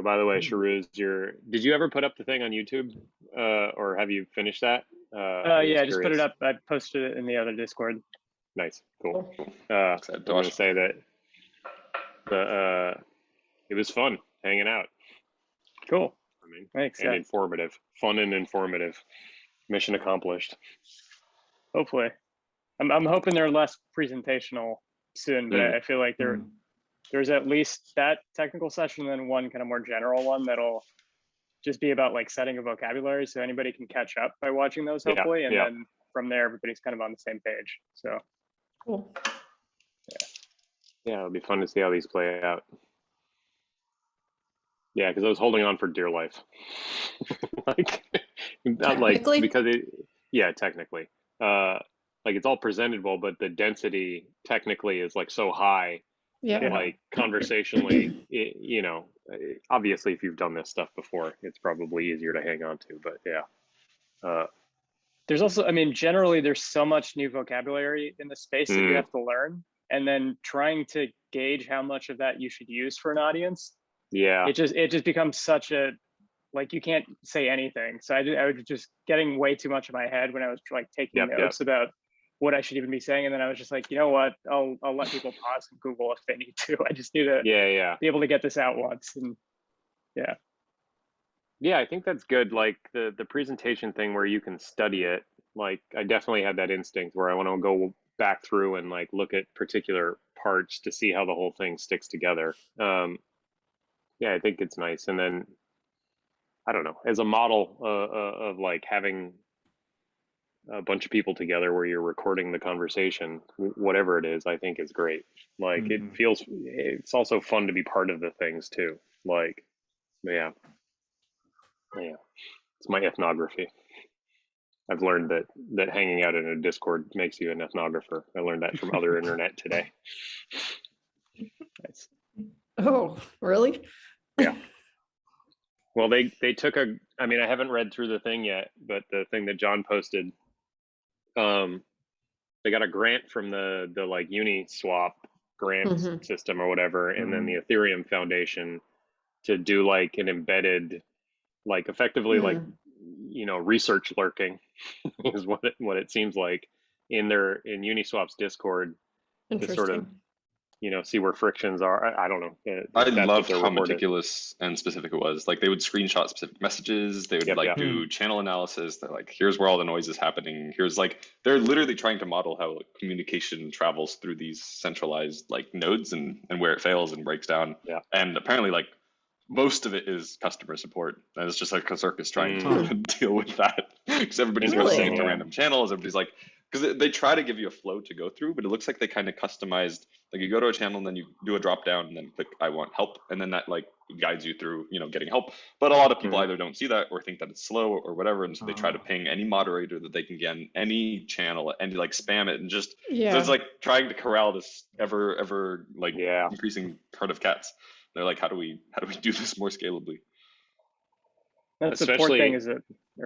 by the way, Sharuz, did you ever put up the thing on YouTube? Or have you finished that? I Yeah, was I just put it curious. up. I posted it in the other Discord. Nice, cool. Cool. I Excited was to gonna watch. say that the it was fun hanging out. Cool. I mean, Thanks. and Yeah. informative, fun and informative. Mission accomplished. Hopefully, I'm hoping they're less presentational soon, but I feel like there's at least that technical session, and then one kind of more general one that'll just be about like setting a vocabulary, so anybody can catch up by watching those, Yeah, hopefully, and yeah, then from there everybody's kind of on the same page. So Cool. yeah. It'll be fun to see how these play out. Yeah, because I was holding on for dear life. Like, not like Technically? because it. Yeah, technically. Like it's all presentable, but the density technically is like so high that Yeah. like conversationally, obviously if you've done this stuff before, it's probably easier to hang on to. But yeah, there's also, I mean, generally there's so much new vocabulary in the space that you mm, have to learn, and then trying to gauge how much of that you should use for an audience, yeah, it just becomes such a, like, you can't say anything. So I was just getting way too much in my head when I was like taking yep, yep, notes about what I should even be saying, and then I was just like, you know what, I'll let people pause and Google if they need to. I just need to yeah, yeah. be able to get this out once. And yeah. Yeah, I think that's good. Like the presentation thing where you can study it. Like I definitely had that instinct where I want to go back through and like look at particular parts to see how the whole thing sticks together. Yeah, I think it's nice. And then I don't know, as a model of like having a bunch of people together where you're recording the conversation, whatever it is, I think is great. Like it's also fun to be part of the things too. Like, yeah, yeah, it's my ethnography. I've learned that hanging out in a Discord makes you an ethnographer. I learned that from other internet today. Nice. Oh, really? Yeah. Well, they took a. I mean, I haven't read through the thing yet, but the thing that John posted, they got a grant from the like Uniswap grant Mhm. system or whatever, and then the Ethereum Foundation to do like an embedded, like effectively like Hmm. research lurking is what it seems like in Uniswap's Discord to sort of Interesting. see where frictions are. I don't know. I That's what loved they're how reported. meticulous and specific it was. Like they would screenshot specific messages, they would Yep, like yep. do channel analysis. They're like, here's where all the noise is happening. Here's like they're literally trying to model how communication travels through these centralized like nodes and where it fails and breaks down. Yeah. And apparently like most of it is customer support. And it's just like a circus trying Mm. to deal with that. Because everybody's Really? listening to Yeah. random channels, everybody's like because they try to give you a flow to go through, but it looks like they kind of customized. Like you go to a channel and then you do a drop down and then click I want help, and then that like guides you through getting help. But a lot of people Mhm. either don't see that or think that it's slow or whatever, and so they try to ping any moderator that they can get on any channel and like spam it and just so Yeah. it's like trying to corral this ever like Yeah. increasing herd of cats. They're like, how do we do this more scalably? That support Especially, thing is a,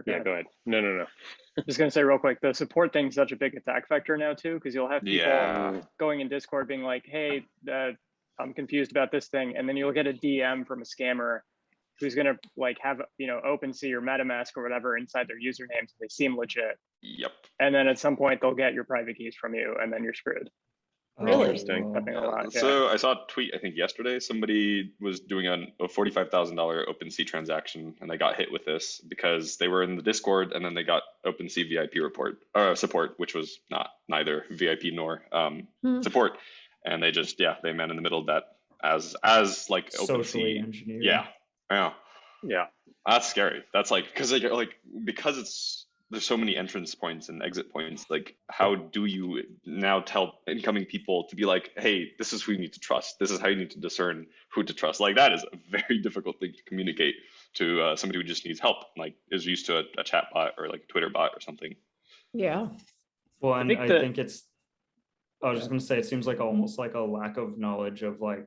yeah, go ahead. No. just going to say real quick, the support thing is such a big attack vector now too, because you'll have people Yeah. going in Discord being like, hey, I'm confused about this thing. And then you'll get a DM from a scammer who's going to like have, OpenSea or MetaMask or whatever inside their usernames. They seem legit. Yep. And then at some point they'll get your private keys from you and then you're screwed. Really? Interesting. Happening a lot. Yeah. So I saw a tweet, I think yesterday, somebody was doing a $45,000 OpenSea transaction, and they got hit with this because they were in the Discord, and then they got OpenSea VIP support, which was neither VIP nor support, and they just they met in the middle of that as like Socially OpenSea. engineered. Yeah, that's scary. That's like because there's so many entrance points and exit points. Like, how do you now tell incoming people to be like, hey, this is who you need to trust. This is how you need to discern who to trust. Like, that is a very difficult thing to communicate to somebody who just needs help, like is used to a chat bot or like a Twitter bot or something. Yeah. Well, and think I that- think it's, I was just going to say, it seems like almost like a lack of knowledge of like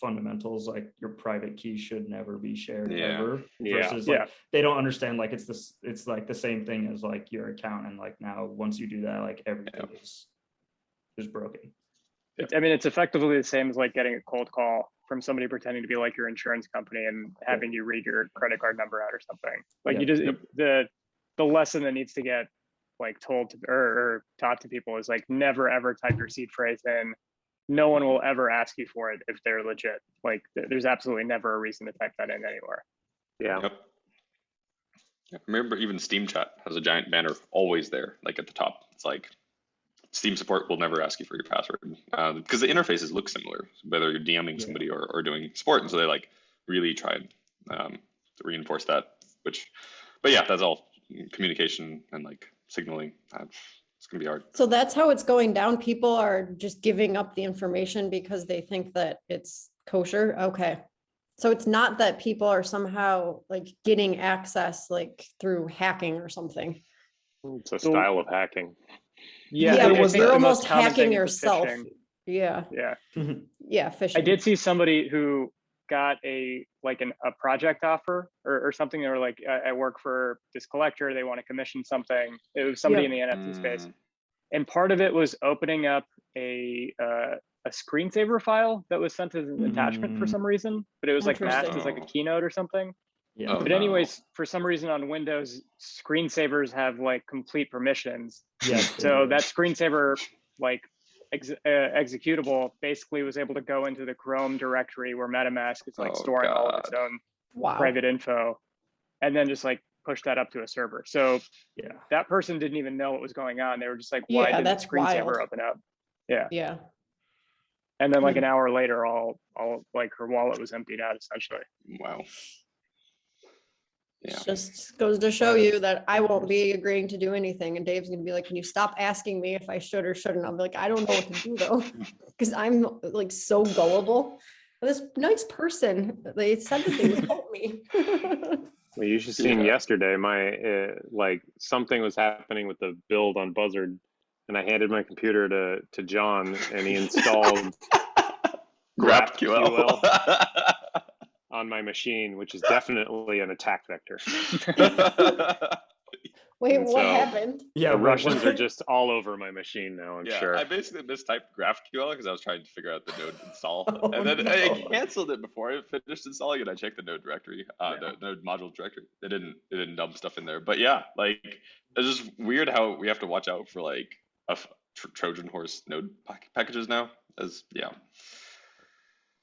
fundamentals, like your private key should never be shared ever, versus like they don't understand like it's like the same thing as like your account, and like now once you do that, like everything is broken. I mean, it's effectively the same as like getting a cold call from somebody pretending to be like your insurance company and having you read your credit card number out or something. Like you just the lesson that needs to get like told to or taught to people is like never ever type your seed phrase in. No one will ever ask you for it if they're legit. Like there's absolutely never a reason to type that in anywhere. Yeah. Yep. I remember even Steam Chat has a giant banner always there, like at the top. It's like Steam support will never ask you for your password because the interfaces look similar, whether you're DMing somebody or doing support. And so they like really try and to reinforce that, but yeah, that's all communication and like signaling. It's gonna be hard. So that's how it's going down. People are just giving up the information because they think that it's kosher. Okay. So it's not that people are somehow like getting access like through hacking or something. It's a style of hacking. Yeah, you're almost hacking yourself. Phishing. Yeah. Yeah. Yeah, phishing. I did see somebody who got a project offer or something. They were like, I work for this collector. They want to commission something. It was somebody in the NFT space. And part of it was opening up a screensaver file that was sent as an attachment for some reason, but it was like masked as like a keynote or something. Yeah. But anyways, for some reason on Windows, screensavers have like complete permissions. Yes. So that screensaver like executable basically was able to go into the Chrome directory where MetaMask is like storing all of its own private info, and then just like push that up to a server. So that person didn't even know what was going on. They were just like, why did the screensaver open up? Yeah. Yeah. And then like an hour later, all like her wallet was emptied out essentially. Wow. Yeah. Just goes to show you that I won't be agreeing to do anything. And Dave's gonna be like, can you stop asking me if I should or shouldn't? I'll be like, I don't know what to do though. Because I'm like so gullible. This nice person, they said that they would help me. Well, you should see him yesterday. My like something was happening with the build on Buzzard, and I handed my computer to John, and he installed GraphQL on my machine, which is definitely an attack vector. Wait, And what so happened? Yeah, the Russians are just all over my machine now, I'm sure. I basically mistyped GraphQL because I was trying to figure out the node install. And then I canceled it before I finished installing it. I checked the node directory, the node module directory. It didn't dump stuff in there. But yeah, like it's just weird how we have to watch out for like Trojan horse node packages now.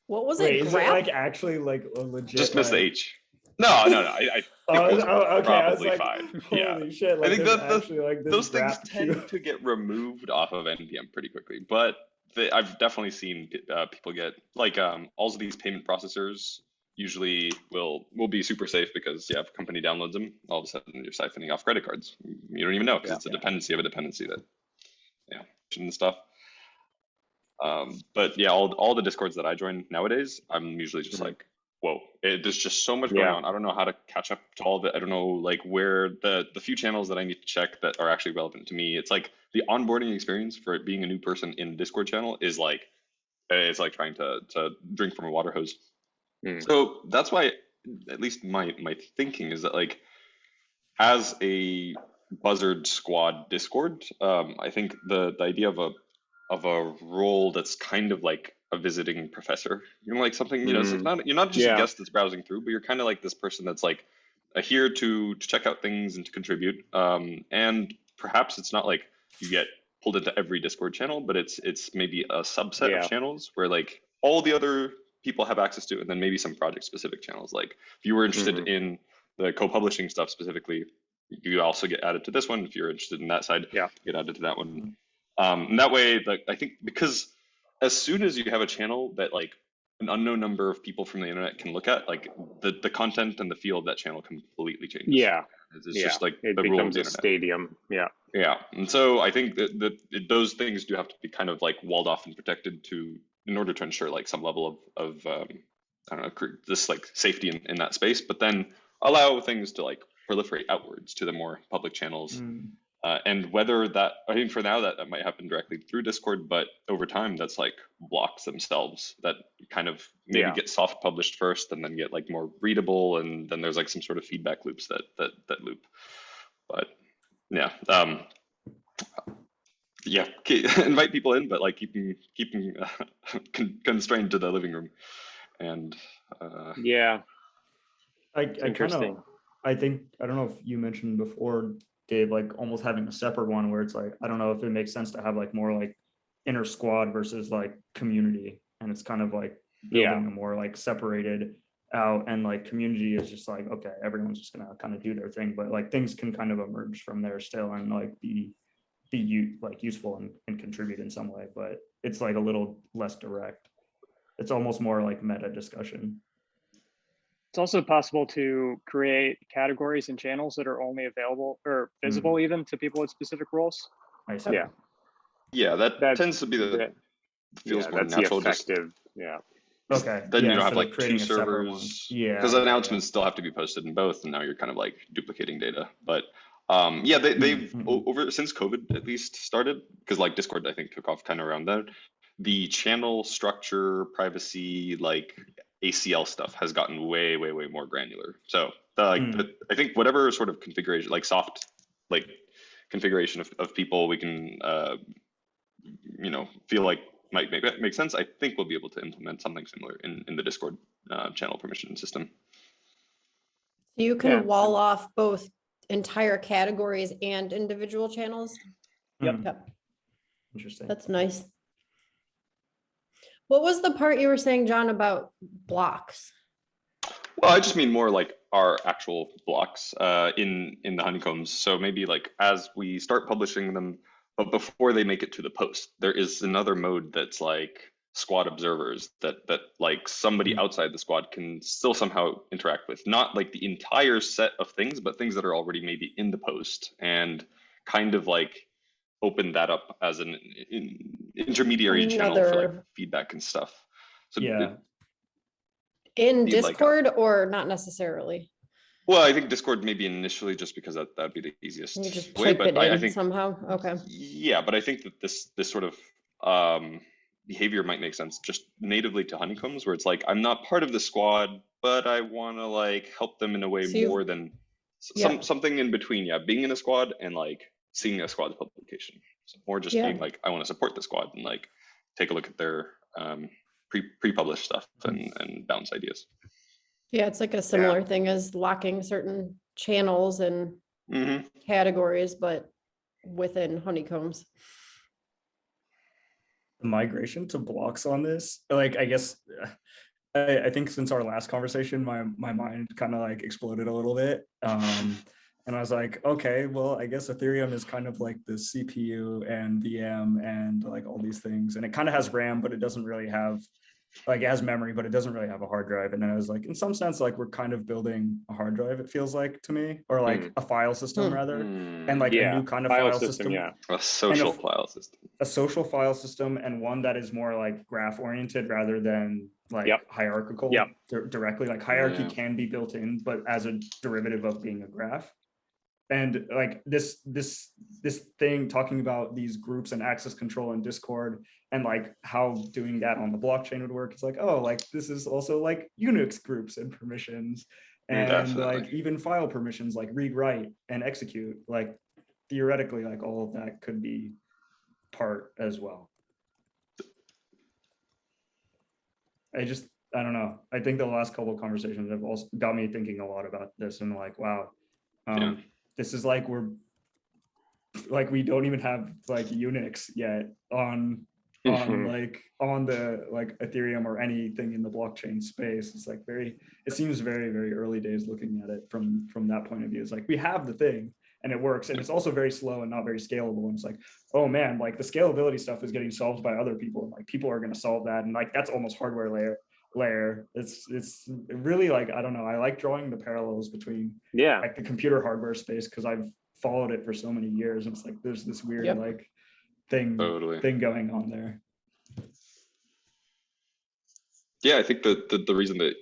What was Wait, it? is it like actually like a legit? Just missed the H. No. I think okay. I was probably like, fine. Holy shit! Like, I think those things graph tend to get removed off of NPM pretty quickly. But I've definitely seen people get like all of these payment processors usually will be super safe because if a company downloads them, all of a sudden you're siphoning off credit cards. You don't even know because it's a dependency of a dependency that and stuff. But yeah, all the Discords that I join nowadays, I'm usually just like, whoa, there's just so much going on. I don't know how to catch up to all of it. I don't know like where the few channels that I need to check that are actually relevant to me. It's like the onboarding experience for it being a new person in a Discord channel is like, it's like trying to drink from a water hose. So that's why, at least my thinking is that like, as a Buzzard Squad Discord, I think the idea of a role that's kind of like a visiting professor, like something, it's like you're not just a guest that's browsing through, but you're kind of like this person that's like here to check out things and to contribute. And perhaps it's not like you get pulled into every Discord channel, but it's maybe a subset of channels where like all the other people have access to, and then maybe some project specific channels. Like if you were interested in the co-publishing stuff specifically, you also get added to this one. If you're interested in that side, get added to that one. And that way, like I think because as soon as you have a channel that like an unknown number of people from the internet can look at, like the content and the feel of that channel completely changes. It's just like it the becomes rule a of the stadium. And so I think that those things do have to be kind of like walled off and protected in order to ensure like some level of I don't know, this like safety in that space, but then allow things to like proliferate outwards to the more public channels. And whether that, I think for now that might happen directly through Discord, but over time that's like blocks themselves that kind of maybe get soft published first and then get like more readable, and then there's like some sort of feedback loops that loop. But invite people in, but like keep them constrained to the living room and yeah, I it's kind interesting. of, I think, I don't know if you mentioned before, Dave, like almost having a separate one where it's like, I don't know if it makes sense to have like more like inner squad versus like community. And it's kind of like building Yeah. a more like separated out, and like community is just like, okay, everyone's just gonna kind of do their thing, but like things can kind of emerge from there still and like be like useful and contribute in some way, but it's like a little less direct. It's almost more like meta discussion. It's also possible to create categories and channels that are only available or visible even to people with specific roles. I see. Yeah, that tends to be the feels more that's natural. The effective. Yeah. Okay. Then you don't have instead of like creating two a separate one. servers. Yeah. Because announcements still have to be posted in both, and now you're kind of like duplicating data. But yeah, they've over since COVID at least started, because like Discord I think took off kind of around then. The channel structure, privacy, like ACL stuff has gotten way more granular. So I think whatever sort of configuration, like soft like configuration of people we can feel like might make sense, I think we'll be able to implement something similar in the Discord channel permission system. You can wall off both entire categories and individual channels. Yep. Interesting. That's nice. What was the part you were saying, John, about blocks? Well, I just mean more like our actual blocks in the honeycombs. So maybe like as we start publishing them, but before they make it to the post, there is another mode that's like squad observers that like somebody outside the squad can still somehow interact with, not like the entire set of things, but things that are already maybe in the post, and kind of like open that up as an intermediary channel for like feedback and stuff. So in Discord or not necessarily? Well, I think Discord maybe initially, just because that'd be the easiest you just way. But I think somehow, okay. Yeah, but I think that this sort of behavior might make sense just natively to honeycombs, where it's like I'm not part of the squad, but I want to like help them in a way more than something in between. Yeah, being in a squad and like seeing a squad publication. So more just being like, I want to support the squad and like take a look at their pre-published stuff and bounce ideas. Yeah, it's like a similar thing as locking certain channels and categories, but within honeycombs. The migration to blocks on this, like, I guess, I think since our last conversation, my mind kind of like exploded a little bit. And I was like, okay, well, I guess Ethereum is kind of like the CPU and VM and like all these things. And it kind of has RAM, but it doesn't really have, like it has memory, but it doesn't really have a hard drive. And then I was like, in some sense, like we're kind of building a hard drive, it feels like to me, or like a file system rather. And like a new kind of file system. Yeah. A social file system. A social file system, and one that is more like graph oriented rather than like hierarchical directly. Like hierarchy can be built in, but as a derivative of being a graph. And like this thing talking about these groups and access control in Discord and like how doing that on the blockchain would work. It's like, oh, like this is also like Unix groups and permissions and like even file permissions like read, write, and execute. Like theoretically, like all of that could be part as well. I don't know. I think the last couple of conversations have also got me thinking a lot about this and like, wow. This is like we don't even have like Unix yet on like on the like Ethereum or anything in the blockchain space. It's like it seems very early days looking at it from that point of view. It's like we have the thing and it works, and it's also very slow and not very scalable. And it's like, oh man, like the scalability stuff is getting solved by other people, and like people are going to solve that, and like that's almost hardware layer. It's really like, I don't know, I like drawing the parallels between like the computer hardware space because I've followed it for so many years, and it's like there's this weird like thing going on there. Yeah, I think the reason that,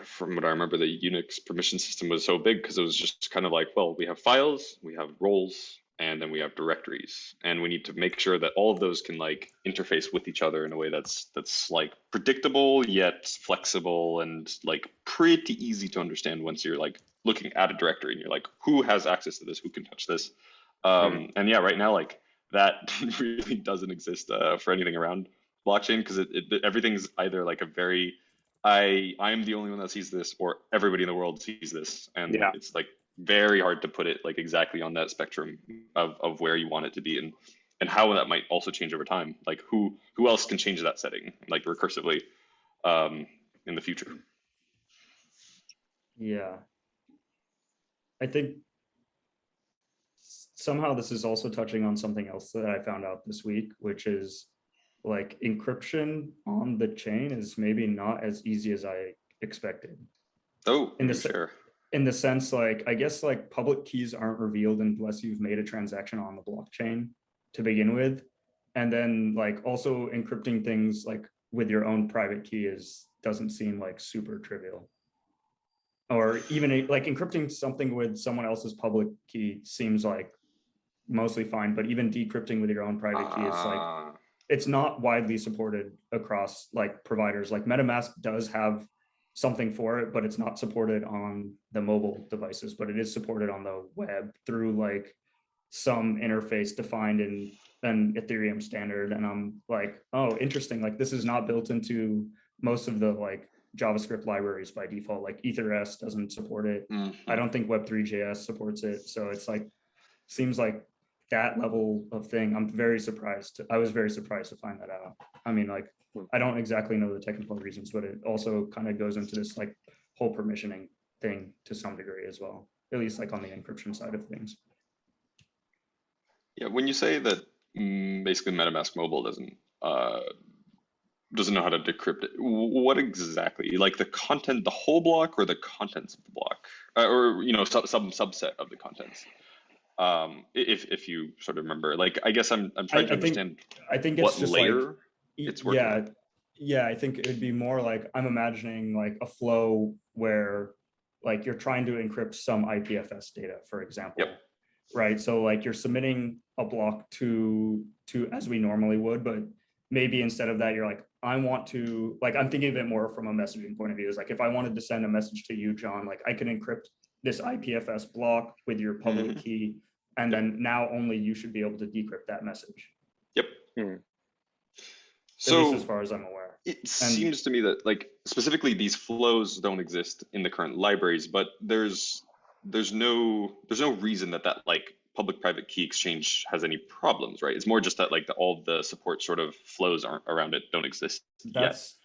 from what I remember, the Unix permission system was so big because it was just kind of like, well, we have files, we have roles, and then we have directories, and we need to make sure that all of those can like interface with each other in a way that's like predictable yet flexible and like pretty easy to understand once you're like looking at a directory and you're like, who has access to this, who can touch this. And yeah, right now like that really doesn't exist for anything around blockchain, because everything's either like a very I'm the only one that sees this, or everybody in the world sees this, and it's like very hard to put it like exactly on that spectrum of where you want it to be, and how that might also change over time. Like who else can change that setting like recursively in the future? Yeah, I think somehow this is also touching on something else that I found out this week, which is like encryption on the chain is maybe not as easy as I expected. Oh, in the sense, like, I guess like public keys aren't revealed unless you've made a transaction on the blockchain to begin with. And then like also encrypting things like with your own private key doesn't seem like super trivial. Or even like encrypting something with someone else's public key seems like mostly fine, but even decrypting with your own private key is like, it's not widely supported across like providers. Like MetaMask does have something for it, but it's not supported on the mobile devices, but it is supported on the web through like some interface defined in an Ethereum standard. And I'm like, oh, interesting. Like this is not built into most of the like JavaScript libraries by default. Like EtherS doesn't support it. I don't think Web3.js supports it. So it's like, seems like that level of thing. I was very surprised to find that out. I mean, like, I don't exactly know the technical reasons, but it also kind of goes into this like whole permissioning thing to some degree as well, at least like on the encryption side of things. Yeah, when you say that basically MetaMask Mobile doesn't know how to decrypt it, what exactly? Like the content, the whole block, or the contents of the block, or some subset of the contents? If you sort of remember, like I guess I'm trying to understand. I think it's what just layer like, it's working on. Yeah, I think it'd be more like I'm imagining like a flow where like you're trying to encrypt some IPFS data, for example. Yep. Right. So like you're submitting a block to as we normally would, but maybe instead of that, you're like, I want to, like, I'm thinking of it more from a messaging point of view. Is like if I wanted to send a message to you, John, like I can encrypt this IPFS block with your public key, and then now only you should be able to decrypt that message. Yep. So, at least as far as I'm aware. It seems to me that like specifically these flows don't exist in the current libraries, but there's no reason that like public-private key exchange has any problems, right? It's more just that like all the support sort of flows around it don't exist That's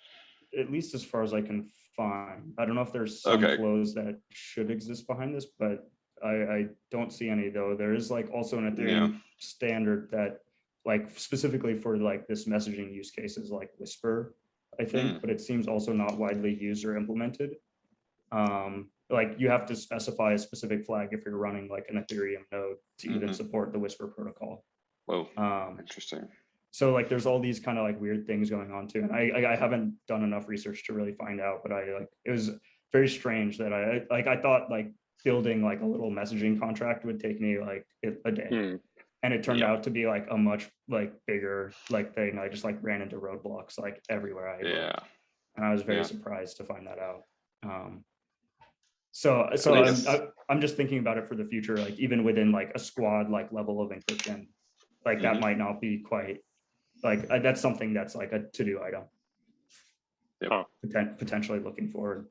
yet. At least as far as I can find. I don't know if there's some flows that should exist behind this, but I don't see any though. There is like also an Ethereum standard that like specifically for like this messaging use case is like Whisper, I think, but it seems also not widely used or implemented. Like you have to specify a specific flag if you're running like an Ethereum node to even support the Whisper protocol. Whoa, interesting. So like there's all these kind of like weird things going on too. And I haven't done enough research to really find out, but it was very strange that I thought like building like a little messaging contract would take me like a day. And it turned out to be like a much like bigger like thing. I just like ran into roadblocks like everywhere I looked. And I was very surprised to find that out. So I'm just thinking about it for the future, like even within like a squad like level of encryption, like that might not be quite like that's something that's like a to-do item. Potentially looking forward.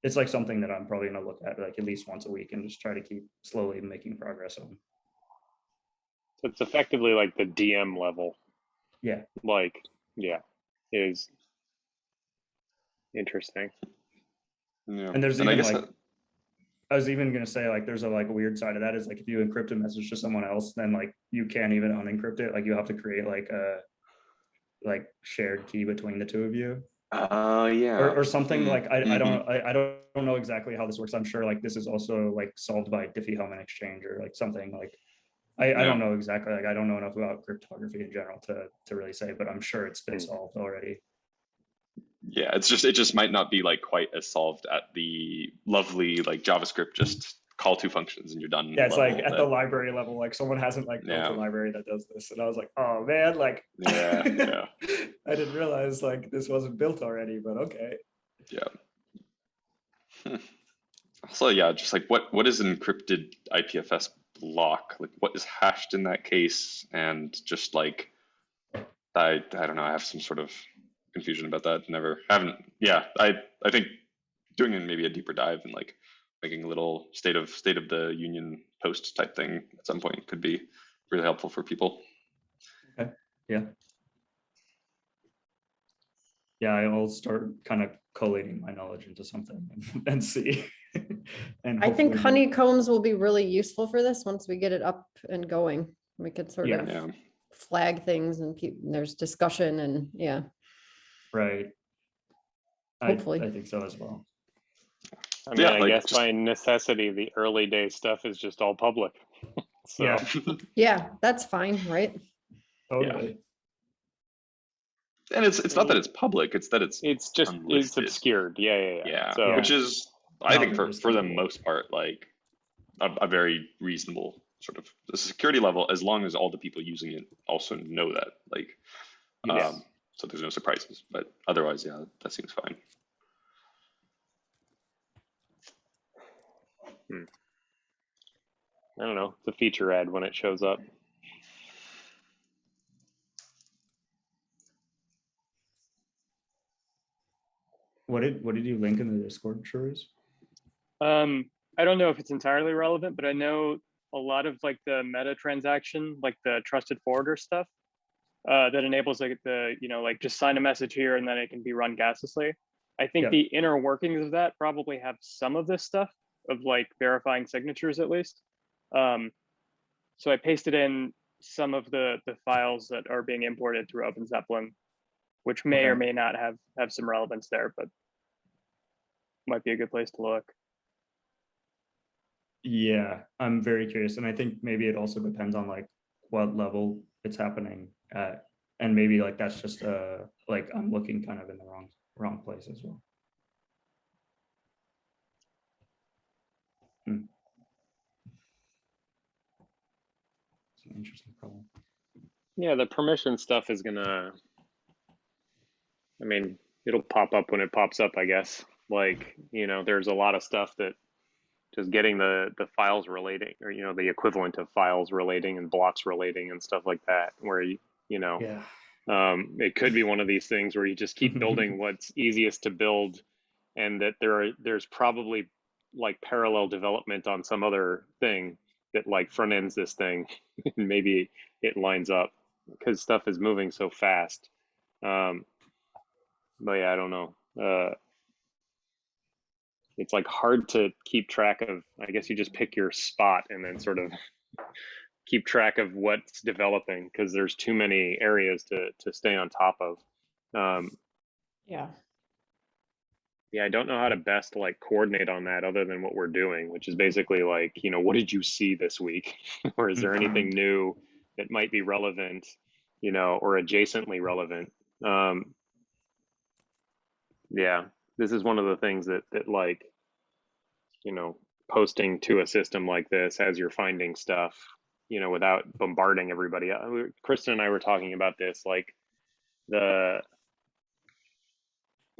It's like something that I'm probably gonna look at like at least once a week and just try to keep slowly making progress on. So it's effectively like the DM level. Yeah. Like, is interesting. Yeah. And there's even like, I was even gonna say like there's a like weird side of that is like if you encrypt a message to someone else, then like you can't even unencrypt it. Like you have to create like a like shared key between the two of you. Or something like I don't know exactly how this works. I'm sure like this is also like solved by Diffie-Hellman exchange or like something like I don't know exactly, like I don't know enough about cryptography in general to really say, but I'm sure it's been solved already. Yeah, it just might not be like quite as solved at the lovely like JavaScript just call two functions and you're done. Yeah, it's like at the library level, like someone hasn't like built a library that does this, and I was like, oh man, like I didn't realize like this wasn't built already, but okay. So just like what is an encrypted IPFS block? Like what is hashed in that case? And just like I don't know, I have some sort of confusion about that. Never haven't. Yeah, I think doing maybe a deeper dive and like making a little state of the union post type thing at some point could be really helpful for people. Okay. Yeah. Yeah, I'll start kind of collating my knowledge into something and see. And I think hopefully honeycombs will be really useful for this once we get it up and going. We could sort Yeah. of Yeah. flag things and there's discussion and yeah, right. Hopefully. I think so as well. I mean, Yeah, I like, guess just- by necessity, the early day stuff is just all public. So Yeah. yeah, that's fine, right? Totally. And it's not that it's public, it's that it's it's unlisted. obscured. Yeah. Yeah, So which is, I Not think for the understandable. most part, like a very reasonable sort of the security level, as long as all the people using it also know that, like, Yes. so there's no surprises. But otherwise, yeah, that seems fine. I don't know, the feature ad when it shows up. What did you link in the Discord, Shuriz? I don't know if it's entirely relevant, but I know a lot of like the meta transaction, like the trusted forwarder stuff, that enables like the, like just sign a message here and then it can be run gaslessly. I think Yeah. the inner workings of that probably have some of this stuff of like verifying signatures at least. So I pasted in some of the files that are being imported through OpenZeppelin, which may or Okay. may not have some relevance there, but might be a good place to look. Yeah, I'm very curious, and I think maybe it also depends on like what level it's happening at, and maybe like that's just like I'm looking kind of in the wrong place as well. It's an interesting problem. Yeah, the permission stuff is gonna, I mean, it'll pop up when it pops up, I guess. Like, there's a lot of stuff that just getting the files relating, or the equivalent of files relating and blocks relating and stuff like that, where Yeah. it could be one of these things where you just keep building what's easiest to build, and that there's probably like parallel development on some other thing that like front ends this thing and maybe it lines up because stuff is moving so fast. But yeah, I don't know. It's like hard to keep track of. I guess you just pick your spot and then sort of keep track of what's developing because there's too many areas to stay on top of. Yeah. Yeah, I don't know how to best like coordinate on that other than what we're doing, which is basically like, what did you see this week? Or is there anything new that might be relevant, or adjacently relevant? Yeah, this is one of the things that like, posting to a system like this as you're finding stuff, without bombarding everybody. Kristen and I were talking about this, like the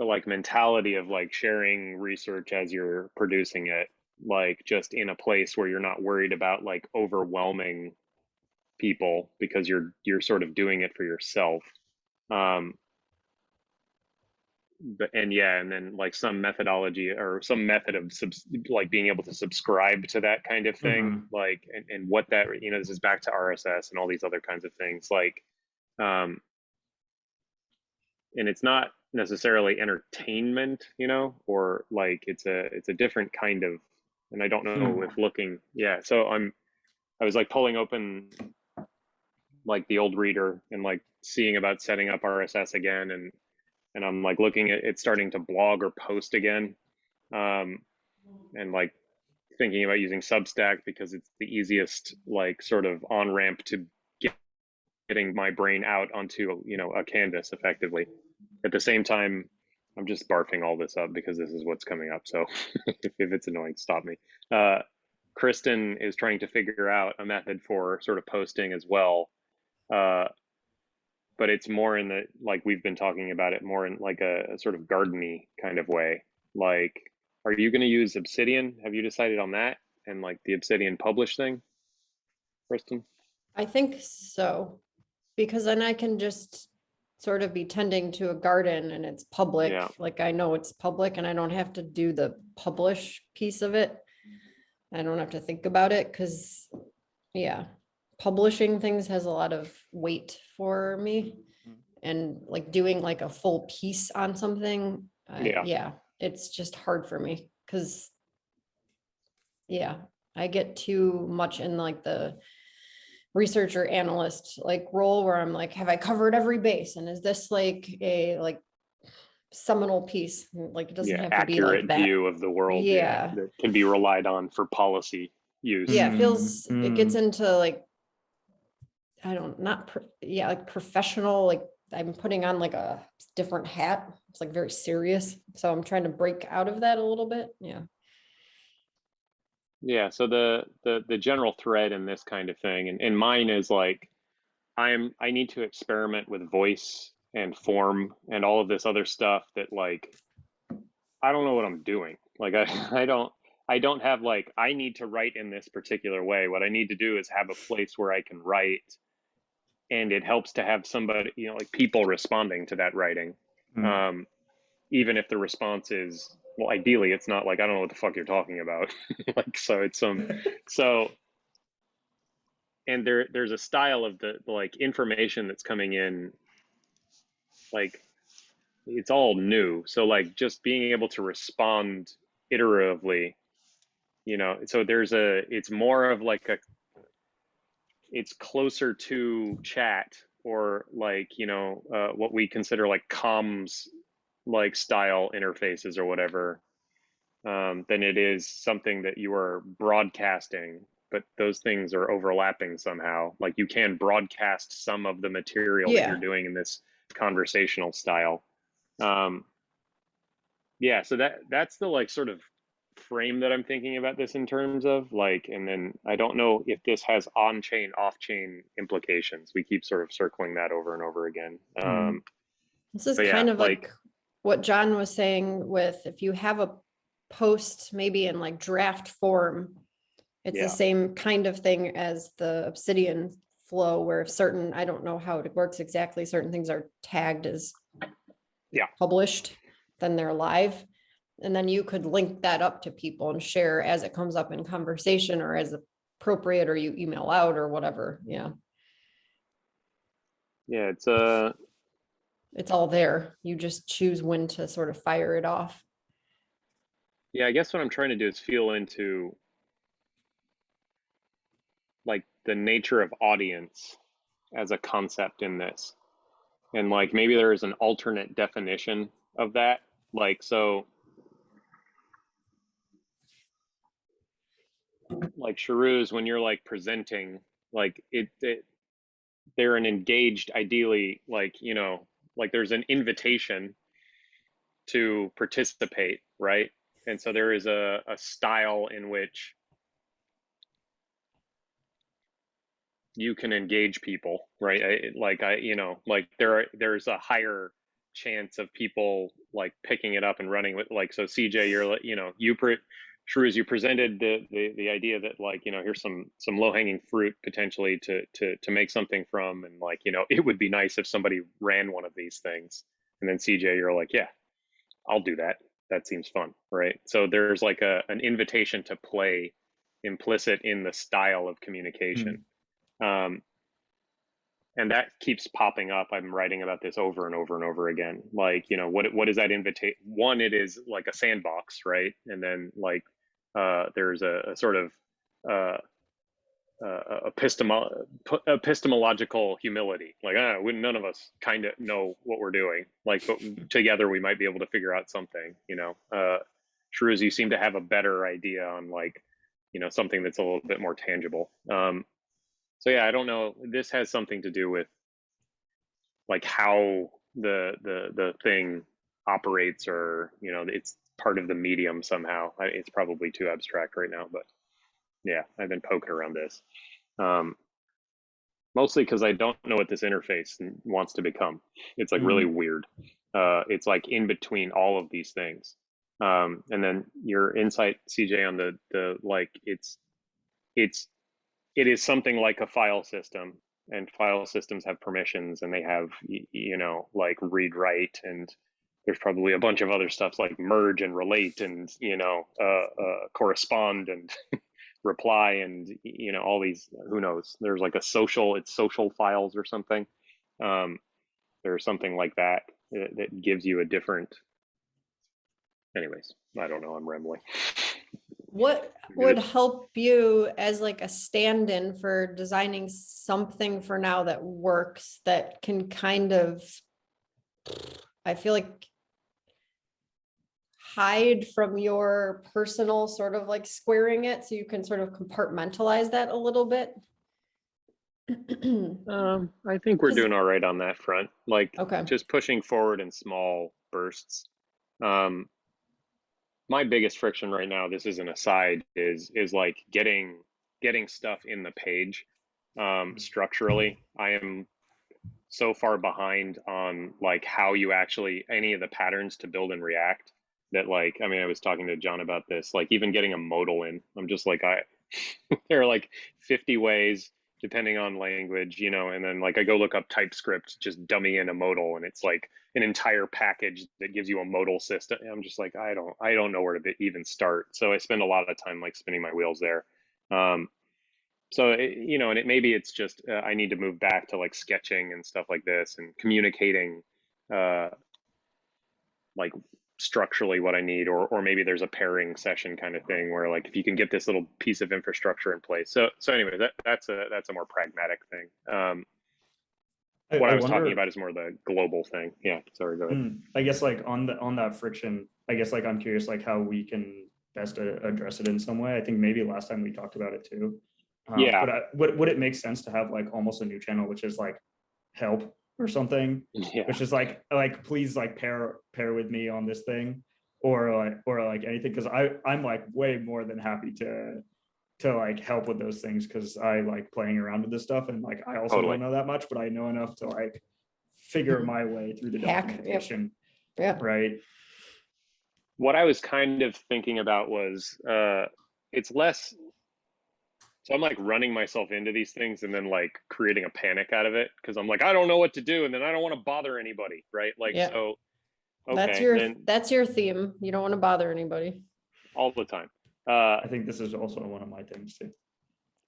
like mentality of like sharing research as you're producing it, like just in a place where you're not worried about like overwhelming people because you're sort of doing it for yourself. And then like some methodology or some method of like being able to subscribe to that kind of thing, like and what that, this is back to RSS and all these other kinds of things, like and it's not necessarily entertainment, or like it's a different kind of, and I don't know if looking, yeah. So I was like pulling open like the old reader and like seeing about setting up RSS again, and I'm like looking at it starting to blog or post again, and like thinking about using Substack because it's the easiest like sort of on ramp to getting my brain out onto a canvas effectively. At the same time, I'm just barfing all this up because this is what's coming up. So if it's annoying, stop me. Kristen is trying to figure out a method for sort of posting as well. But it's more in the, like we've been talking about it more in like a sort of gardeny kind of way. Like, are you going to use Obsidian? Have you decided on that? And like the Obsidian publish thing, Kristen? I think so, because then I can just sort of be tending to a garden and it's public, Yeah. like I know it's public and I don't have to do the publish piece of it. I don't have to think about it because, yeah, publishing things has a lot of weight for me. And like doing like a full piece on something, Yeah. yeah, it's just hard for me because, yeah, I get too much in like the researcher analyst like role where I'm like, have I covered every base? And is this like a like seminal piece? Like it doesn't have to be like accurate that. view of the world. Yeah. That can be relied on for policy use. Yeah, it feels, it Mm. gets into like, I don't, not, yeah, like professional, like I'm putting on like a different hat. It's like very serious. So I'm trying to break out of that a little bit. Yeah. Yeah, so the general thread in this kind of thing, and mine is like I need to experiment with voice and form and all of this other stuff that like I don't know what I'm doing. Like I don't have like I need to write in this particular way. What I need to do is have a place where I can write, and it helps to have somebody, you know, like people responding to that writing. Even if the response is, well, ideally it's not like I don't know what the fuck you're talking about. Like so it's so and there's a style of the like information that's coming in, like it's all new, so like just being able to respond iteratively, you know, so it's more of like it's closer to chat or like, you know, what we consider like comms like style interfaces or whatever, than it is something that you are broadcasting, but those things are overlapping somehow. Like you can broadcast some of the material that you're doing in this conversational style. Yeah, so that's the like sort of frame that I'm thinking about this in terms of like, and then I don't know if this has on-chain, off-chain implications. We keep sort of circling that over and over again. This is But yeah, kind of like like what John was saying with if you have a post maybe in like draft form, it's Yeah. the same kind of thing as the Obsidian flow where certain, I don't know how it works exactly, certain things are tagged as published, then they're live. And then you could link that up to people and share as it comes up in conversation or as appropriate, or you email out or whatever. Yeah. Yeah, it's all there. You just choose when to sort of fire it off. Yeah, I guess what I'm trying to do is feel into like the nature of audience as a concept in this. And like maybe there is an alternate definition of that. Like so like Sharouz, when you're like presenting, like they're an engaged, ideally, like, you know, like there's an invitation to participate, right? And so there is a style in which you can engage people, right? You know, like there's a higher chance of people like picking it up and running with, like, so CJ, you're, you know, Shrews, you presented the idea that like, you know, here's some low hanging fruit potentially to make something from, and like, you know, it would be nice if somebody ran one of these things. And then CJ, you're like, yeah, I'll do that. That seems fun, right? So there's like an invitation to play implicit in the style of communication. And that keeps popping up. I'm writing about this over and over and over again. Like, you know, what is that invitation? One, it is like a sandbox, right? And then like there's a sort of epistemological humility. Like, none of us kind of know what we're doing. Like, but together we might be able to figure out something. You know, Shrews, you seem to have a better idea on like, you know, something that's a little bit more tangible. So yeah, I don't know. This has something to do with like how the thing operates, or, you know, it's part of the medium somehow. It's probably too abstract right now, but yeah, I've been poking around this. Mostly because I don't know what this interface wants to become. It's like really weird. It's like in between all of these things. And then your insight, CJ, on the like it is something like a file system, and file systems have permissions, and they have, like read write, and there's probably a bunch of other stuff like merge and relate, and correspond and reply, and all these, who knows, there's like it's social files or something. There's something like that that gives you a different, anyways, I don't know, I'm rambling. What would help you as like a stand-in for designing something for now that works, that can kind of, I feel like, hide from your personal sort of like squaring it, so you can sort of compartmentalize that a little bit? I think we're doing all right on that front, like Okay. just pushing forward in small bursts. My biggest friction right now, this is an aside, is like getting stuff in the page. Structurally, I am so far behind on like how you actually, any of the patterns to build in React, that like, I mean, I was talking to John about this, like even getting a modal in, I'm just like, there are like 50 ways depending on language, and then like I go look up TypeScript, just dummy in a modal, and it's like an entire package that gives you a modal system. And I'm just like, I don't know where to even start. So I spend a lot of time like spinning my wheels there. So and maybe it's just I need to move back to like sketching and stuff like this, and communicating like structurally what I need, or maybe there's a pairing session kind of thing where like if you can get this little piece of infrastructure in place. So anyway, that's a more pragmatic thing. What I was talking about is more the global thing. Yeah, sorry, go ahead. I guess like on that friction, I guess like I'm curious like how we can best address it in some way. I think maybe last time we talked about it too. Yeah. But would it make sense to have like almost a new channel, which is like help or something, which is like please like pair with me on this thing, or like anything, because I'm like way more than happy to like help with those things, because I like playing around with this stuff, and like I also don't know that much, but I know enough to like figure my way through the documentation. Yep. Right. What I was kind of thinking about was it's less, so I'm like running myself into these things and then like creating a panic out of it, because I'm like, I don't know what to do, and then I don't want to bother anybody, right? Like, so okay, that's your theme. You don't want to bother anybody all the time. I think this is also one of my things too.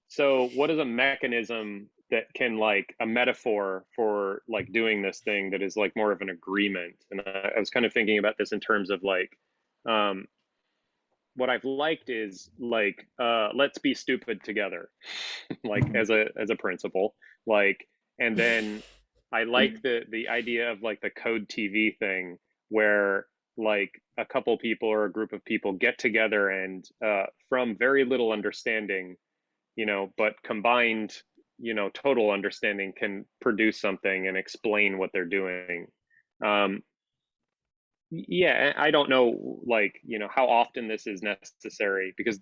So what is a mechanism that can, like, a metaphor for like doing this thing that is like more of an agreement? And I was kind of thinking about this in terms of like, what I've liked is like, let's be stupid together, like as a principle, like, and then I like the idea of like the code TV thing, where like a couple people or a group of people get together and from very little understanding, but combined, total understanding can produce something and explain what they're doing. Yeah, I don't know, like, how often this is necessary, because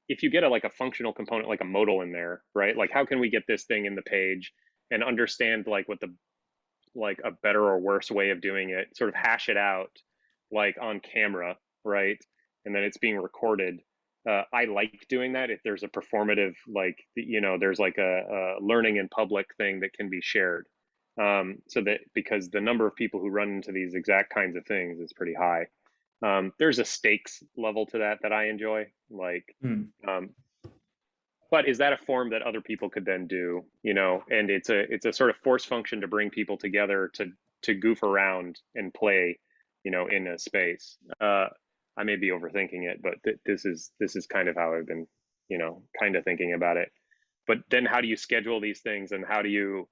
if you get like a functional component like a modal in there, right? Like, how can we get this thing in the page and understand like what like a better or worse way of doing it, sort of hash it out like on camera, right? And then it's being recorded. I like doing that if there's a performative, like, there's like a learning in public thing that can be shared. So that, because the number of people who run into these exact kinds of things is pretty high. There's a stakes level to that I enjoy, like, but is that a form that other people could then do, and it's a sort of force function to bring people together to goof around and play, in a space. I may be overthinking it, but this is kind of how I've been, kind of thinking about it. But then how do you schedule these things, and how do you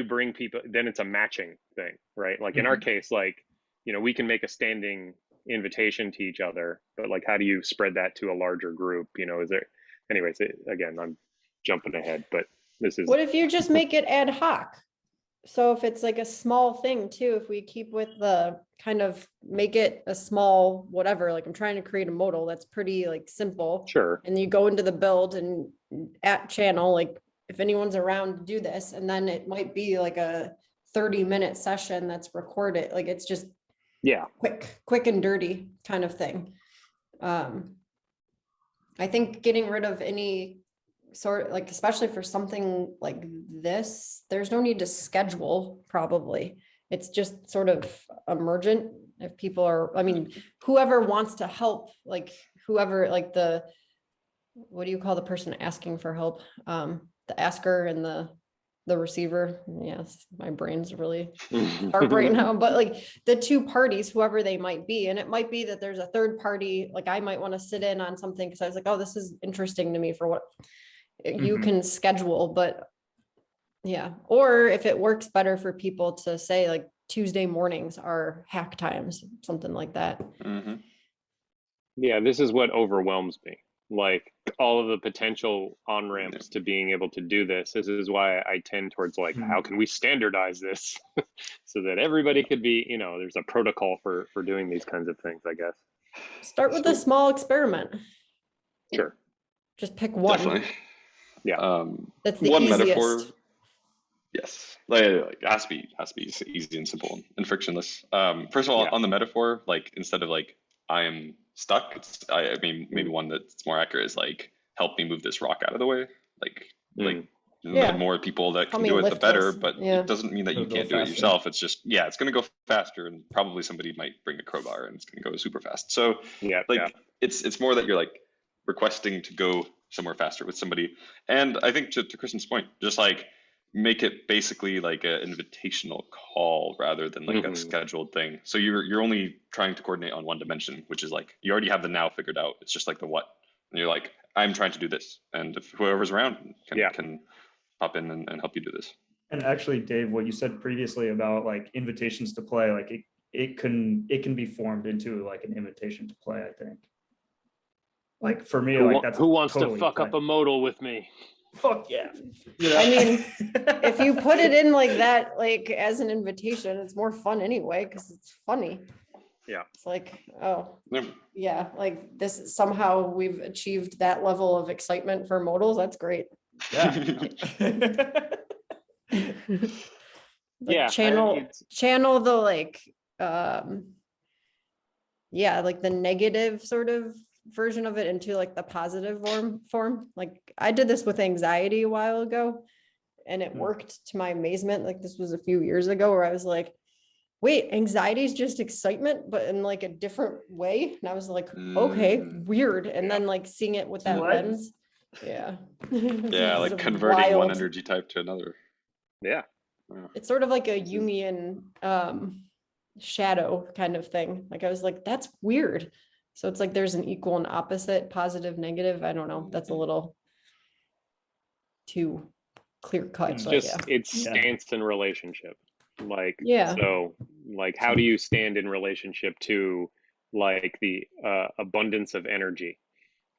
bring people? Then it's a matching thing, right? Like in our case, like, we can make a standing invitation to each other, but like, how do you spread that to a larger group? Is there, anyways, again, I'm jumping ahead, but this is. What if you just make it ad hoc? So if it's like a small thing too, if we keep with the kind of make it a small whatever, like I'm trying to create a modal that's pretty like simple. Sure. And you go into the build and at channel, like if anyone's around to do this, and then it might be like a 30-minute session that's recorded. Like it's just quick and dirty kind of thing. I think getting rid of any sort of like, especially for something like this, there's no need to schedule probably. It's just sort of emergent if people are, I mean, whoever wants to help, like whoever, like what do you call the person asking for help? The asker and the receiver. Yes, my brain's really sharp right now, but like the two parties, whoever they might be, and it might be that there's a third party, like I might want to sit in on something because I was like, oh, this is interesting to me for what you can schedule, but yeah. Or if it works better for people to say like Tuesday mornings are hack times, something like that. Yeah, this is what overwhelms me. Like all of the potential on-ramps to being able to do this. This is why I tend towards like, how can we standardize this so that everybody could be, you know, there's a protocol for doing these kinds of things, I guess. Start with a small experiment. Sure. Just pick one. Definitely. Yeah. That's the one easiest. metaphor. Yes, like it has to be easy and simple and frictionless. First of all, on the metaphor, like instead of like I am stuck, I mean maybe one that's more accurate is like help me move this rock out of the way. Like the more people that can do it, the better. But it doesn't mean that you can't do it yourself. It's just it's going to go faster, and probably somebody might bring a crowbar, and it's going to go super fast. So it's more that you're like requesting to go somewhere faster with somebody. And I think to Kristen's point, just like make it basically like an invitational call rather than like a scheduled thing. So you're only trying to coordinate on one dimension, which is like you already have the now figured out. It's just like the what. And you're like, I'm trying to do this. And if whoever's around can pop in and help you do this. And actually, Dave, what you said previously about like invitations to play, like it can be formed into like an invitation to play, I think. Like for me, like that's who wants totally to fuck up a modal with me? Fuck yeah. You know? I mean, if you put it in like that, like as an invitation, it's more fun anyway, because it's funny. Yeah. It's like, oh, yeah, like this somehow we've achieved that level of excitement for modals. That's great. Yeah. Like channel the like like the negative sort of version of it into like the positive form. Like I did this with anxiety a while ago and it worked to my amazement. Like this was a few years ago where I was like, wait, anxiety is just excitement, but in like a different way. And I was like, okay, weird. And then like seeing it with that lens. Yeah. Like converting one energy type to another. Yeah. It's sort of like a Jungian shadow kind of thing. Like I was like, that's weird. So it's like there's an equal and opposite, positive, negative. I don't know. That's a little too clear cut. It's just it's stance in relationship. Like so like how do you stand in relationship to like the abundance of energy?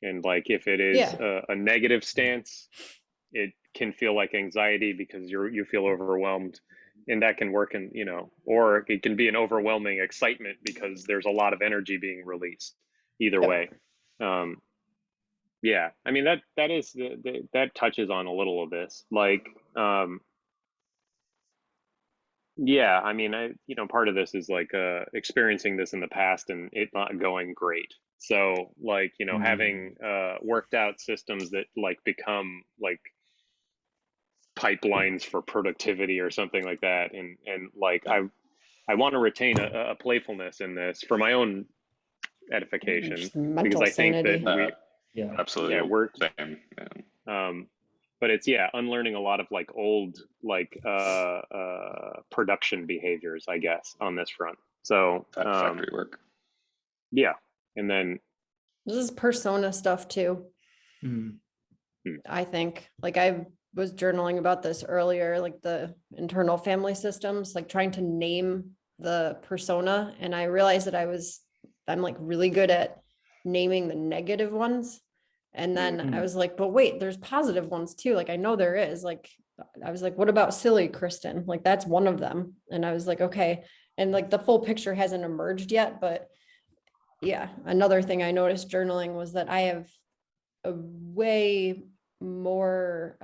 And like if it is a negative stance, it can feel like anxiety because you feel overwhelmed, and that can work in, you know, or it can be an overwhelming excitement because there's a lot of energy being released. Either way. Yeah, I mean that is that touches on a little of this. Like yeah, I mean part of this is like experiencing this in the past and it not going great. So like, you know, having worked out systems that like become like pipelines for productivity or something like that, and like I want to retain a playfulness in this for my own edification, because I think that absolutely we're same. But it's unlearning a lot of like old like production behaviors, I guess, on this front. So factory work. Yeah, and then this is persona stuff too. I think like I was journaling about this earlier, like the internal family systems, like trying to name the persona, and I realized that I'm like really good at naming the negative ones. And then I was like, but wait, there's positive ones too. Like, I know there is. Like, I was like, what about silly Kristen? Like, that's one of them. And I was like, okay. And like the full picture hasn't emerged yet. But yeah, another thing I noticed journaling was that I have a way more,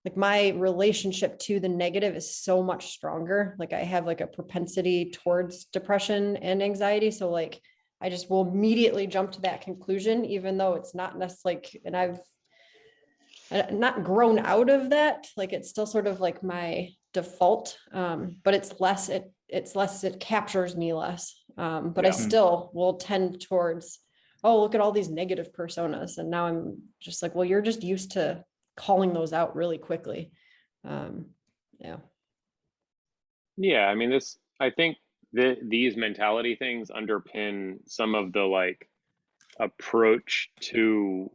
like my relationship to the negative is so much stronger. Like I have like a propensity towards depression and anxiety. So like, I just will immediately jump to that conclusion, even though it's not necessarily like, and I've not grown out of that. Like it's still sort of like my default, but it's less, it captures me less. But I still will tend towards, oh, look at all these negative personas. And now I'm just like, well, you're just used to calling those out really quickly. Yeah. Yeah, I mean, I think these mentality things underpin some of the like approach to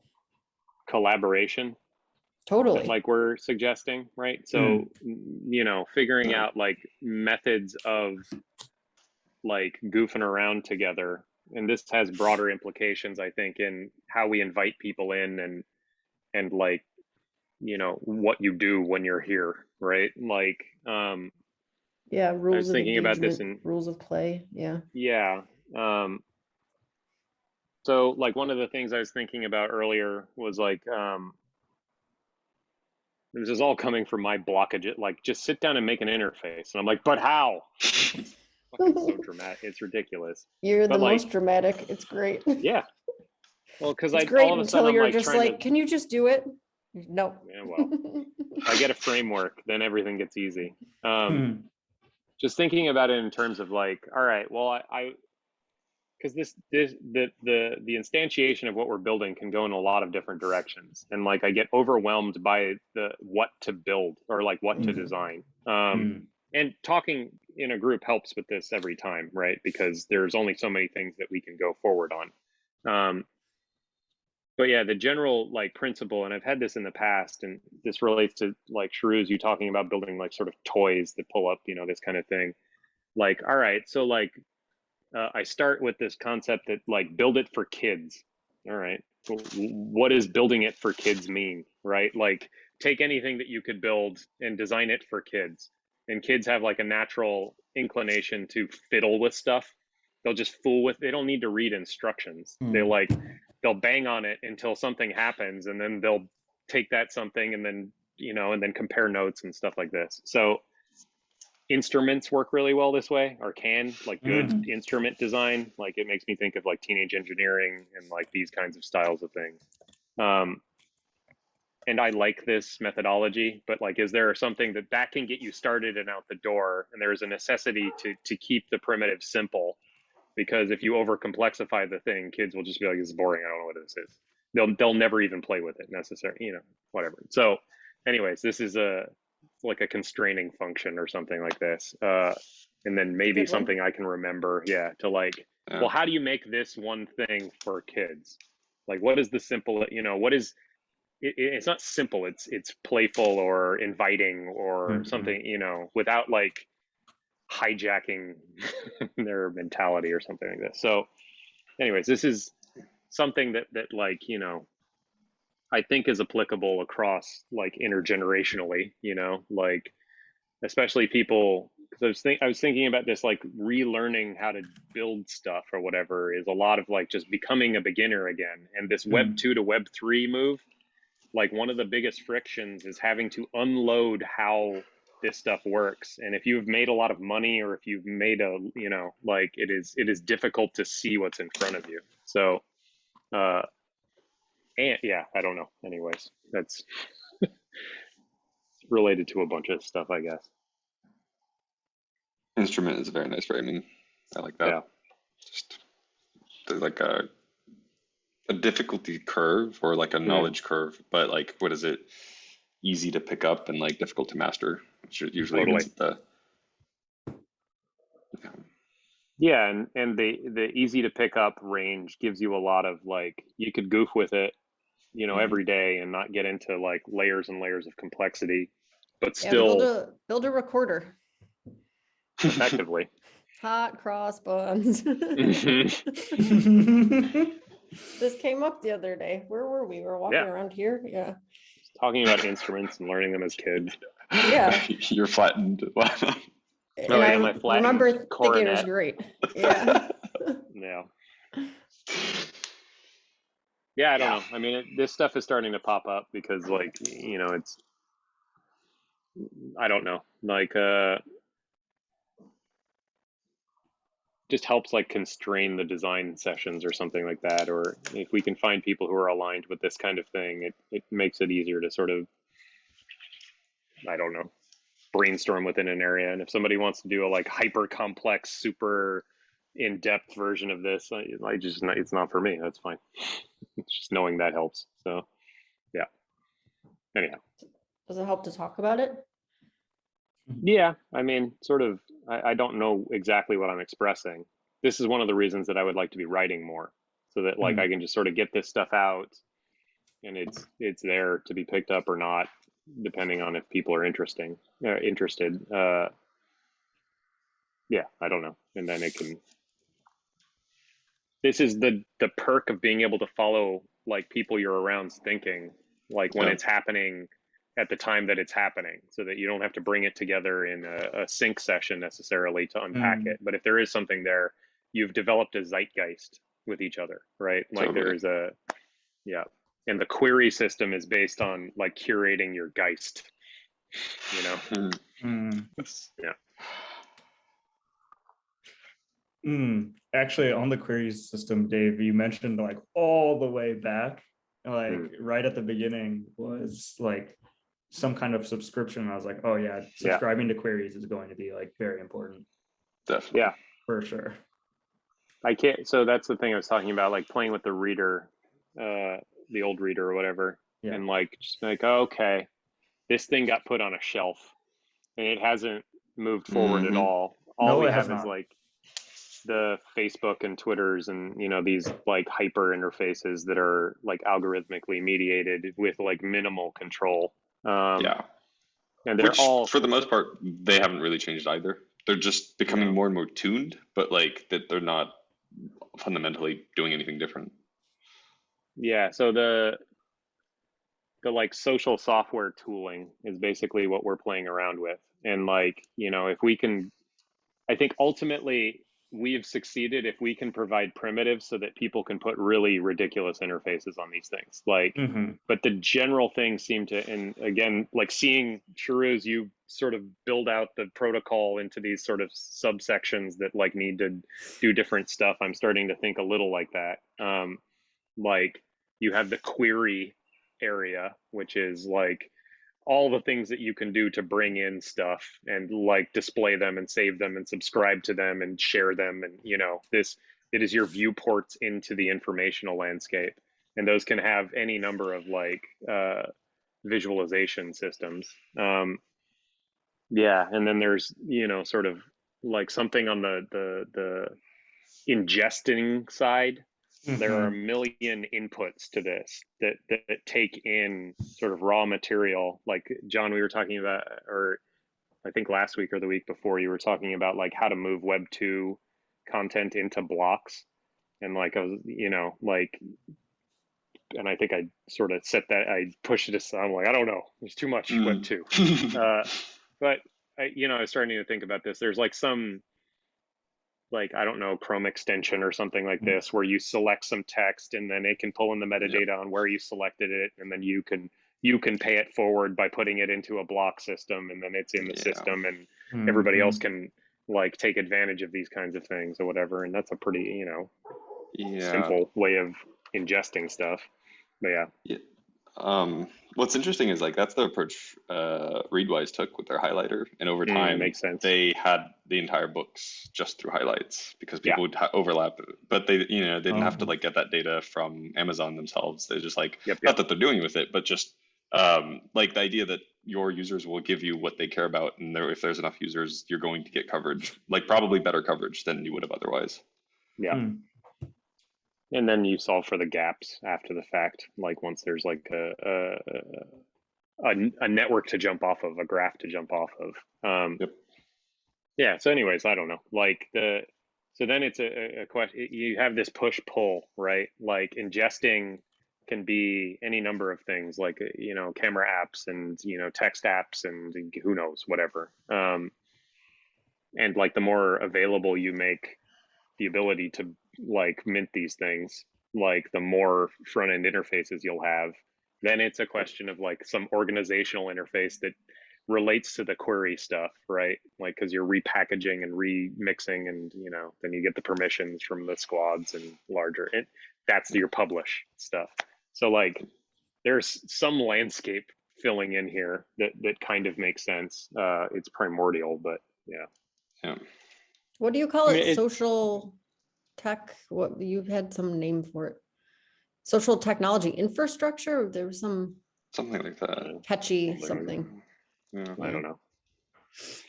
collaboration that Totally. like we're suggesting, right? So, you know, figuring out like methods of like goofing around together. And this has broader implications, I think, in how we invite people in and like, you know, what you do when you're here, right? Like, Yeah, I rules was of thinking about this engagement, rules of play. Yeah. yeah. So like one of the things I was thinking about earlier was like, this is all coming from my blockage. Like, just sit down and make an interface. And I'm like, but how? It's fucking so dramatic. It's ridiculous. You're But the like, most dramatic. It's great. yeah. Well, because It's I great all of a until sudden I'm you're like just trying like, to, can you just do it? No. yeah, well, if I get a framework, then everything gets easy. Just thinking about it in terms of like, all right, well, I because the instantiation of what we're building can go in a lot of different directions, and like I get overwhelmed by the what to build or like what to design. And talking in a group helps with this every time, right? Because there's only so many things that we can go forward on. But yeah, the general like principle, and I've had this in the past, and this relates to like Shrews, you talking about building like sort of toys that pull up, you know, this kind of thing. Like, all right, so like I start with this concept that like build it for kids. All right, so what does building it for kids mean, right? Like take anything that you could build and design it for kids. And kids have like a natural inclination to fiddle with stuff. They'll just fool with, they don't need to read instructions. They'll bang on it until something happens, and then they'll take that something and then, you know, and then compare notes and stuff like this. So instruments work really well this way, or can, like good instrument design. Like it makes me think of like teenage engineering and like these kinds of styles of things. And I like this methodology, but like, is there something that can get you started and out the door? And there's a necessity to keep the primitive simple, because if you over complexify the thing, kids will just be like, this is boring. I don't know what this is. They'll never even play with it necessarily, you know, whatever. So anyways, this is like a constraining function or something like this. And then maybe something I can remember, yeah, to like, well, how do you make this one thing for kids? Like, what is the simple, you know, what is, it's not simple, it's playful or inviting or something, you know, without like hijacking their mentality or something like this. So anyways, this is something that like, you know, I think is applicable across like intergenerationally, you know, like especially people, because I was thinking about this, like relearning how to build stuff or whatever is a lot of like just becoming a beginner again. And this Web 2 to Web 3 move, like one of the biggest frictions is having to unload how this stuff works. And if you've made a lot of money, or if you've made a, you know, like it is difficult to see what's in front of you. So and yeah, I don't know. Anyways, that's related to a bunch of stuff, I guess. Instrument is a very nice framing. I like that. Yeah. Just there's like a difficulty curve or like a knowledge curve, but like what is it? Easy to pick up and like difficult to master, which usually means the yeah, and the easy to pick up range gives you a lot of like, you could goof with it, you know, every day and not get into like layers and layers of complexity, but still build a recorder effectively. Hot cross buns. This came up the other day. Where were we? We were walking around here. Yeah. Talking about instruments and learning them as kids. Yeah. You're flattened. And I remember thinking it was great. Yeah. Yeah. Yeah, I don't know. I mean, this stuff is starting to pop up because, like, you know, it's, I don't know, like, just helps like constrain the design sessions or something like that. Or if we can find people who are aligned with this kind of thing, it makes it easier to sort of, I don't know, brainstorm within an area. And if somebody wants to do a like hyper complex, super in-depth version of this, I just, it's not for me. That's fine. It's just knowing that helps. So yeah. Anyhow. Does it help to talk about it? Yeah, I mean, sort of, I don't know exactly what I'm expressing. This is one of the reasons that I would like to be writing more, so that like I can just sort of get this stuff out and it's there to be picked up or not, depending on if people are interested. Yeah, I don't know. And then it can, this is the perk of being able to follow like people you're around's thinking, like when it's happening at the time that it's happening, so that you don't have to bring it together in a sync session necessarily to unpack it. But if there is something there, you've developed a zeitgeist with each other, right? Like there's a, yeah. And the query system is based on like curating your geist, you know? Yeah. Actually, on the query system, Dave, you mentioned like all the way back, like right at the beginning was like some kind of subscription. I was like, oh yeah, subscribing to queries is going to be like very important. Definitely. Yeah, for sure. I can't. So that's the thing I was talking about, like playing with the reader, the old reader or whatever, and like just like, oh, okay, this thing got put on a shelf and it hasn't moved forward at all. All we have is like the Facebook and Twitters and, you know, these like hyper interfaces that are like algorithmically mediated with like minimal control. And they're all, for the most part, they haven't really changed either. They're just becoming more and more tuned, but like that they're not fundamentally doing anything different. Yeah. So the like social software tooling is basically what we're playing around with. And like, you know, if we can, I think ultimately we've succeeded if we can provide primitives so that people can put really ridiculous interfaces on these things. Like, but the general things seem to, and again, like seeing Shrews, you sort of build out the protocol into these sort of subsections that like need to do different stuff. I'm starting to think a little like that. Like you have the query area, which is like all the things that you can do to bring in stuff and like display them and save them and subscribe to them and share them. And, you know, it is your viewports into the informational landscape. And those can have any number of like visualization systems. Yeah. And then there's, you know, sort of like something on the ingesting side. There are a million inputs to this that take in sort of raw material. Like John, we were talking about, or I think last week or the week before, you were talking about like how to move Web 2 content into blocks. And like, I was, you know, like, and I think I sort of set that, I pushed it aside. I'm like, I don't know, there's too much Web 2. But you know, I was starting to think about this. There's like some, like, I don't know, Chrome extension or something like this, where you select some text and then it can pull in the metadata on where you selected it. And then you can pay it forward by putting it into a block system, and then it's in the system, and everybody else can like take advantage of these kinds of things or whatever. And that's a pretty, you know, simple way of ingesting stuff. But what's interesting is like that's the approach Readwise took with their highlighter, and over time makes sense. They had the entire books just through highlights because people would overlap, but they, you know, they didn't have to like get that data from Amazon themselves. They just like not that they're doing with it, but just like the idea that your users will give you what they care about, and if there's enough users, you're going to get coverage, like probably better coverage than you would have otherwise. And then you solve for the gaps after the fact, like once there's like a network to jump off of, a graph to jump off of. Yeah. So, anyways, I don't know. Like so then it's a question. You have this push pull, right? Like ingesting can be any number of things, like you know, camera apps and you know, text apps and who knows, whatever. And like the more available you make the ability to like mint these things, like the more front end interfaces you'll have. Then it's a question of like some organizational interface that relates to the query stuff, right? Like, because you're repackaging and remixing, and then you get the permissions from the squads and larger. That's your publish stuff. So like, there's some landscape filling in here that kind of makes sense. It's primordial, but yeah. Yeah. What do you call I mean, it? Social tech? What you had some name for it? Social technology infrastructure? There was some Something like that. catchy something. Yeah. I don't know.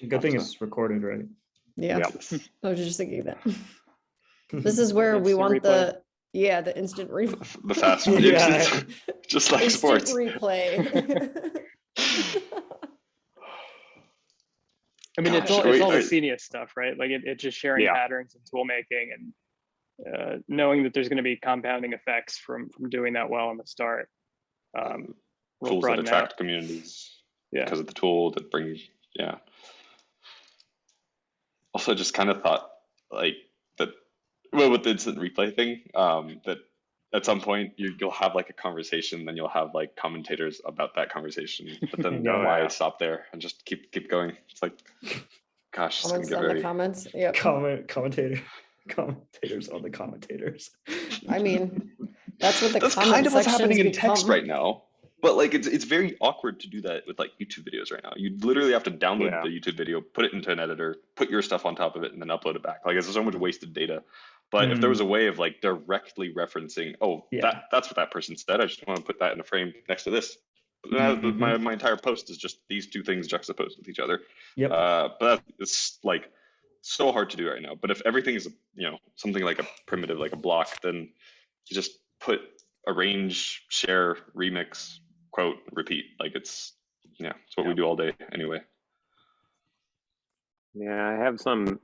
Good thing it's recorded, right? Yeah, Yeah. I was just thinking that. This is where we Instant want replay. the instant The fast Yeah. just like instant sports. replay. I mean, it's Gosh, all the wait, Scenius stuff, right? Like it's just sharing Yeah. patterns and tool making, and knowing that there's going to be compounding effects from doing that well in the start. Will Tools that broaden attract out. communities Yeah. because of the tool that brings, yeah. Also, just kind of thought like that, well, with the instant replay thing, that at some point you'll have like a conversation, then you'll have like commentators about that conversation, but then Yeah. why stop there and just keep going? It's like, gosh, it's gonna Comments get on the very. comments. Yep. Commentators on the commentators. I mean, that's what the That's comment kind of what's sections happening in text become. right now. But like it's very awkward to do that with like YouTube videos right now. You literally have to download Yeah. the YouTube video, put it into an editor, put your stuff on top of it, and then upload it back. Like it's so much wasted data. But if there was a way of like directly referencing, oh, Yeah. that's what that person said. I just want to put that in a frame next to this. Mhm. My entire post is just these two things juxtaposed with each other. Yep. But it's like so hard to do right now. But if everything is something like a primitive, like a block, then you just put arrange, share, remix, quote, repeat. Like it's what we do all day anyway. Yeah, I have some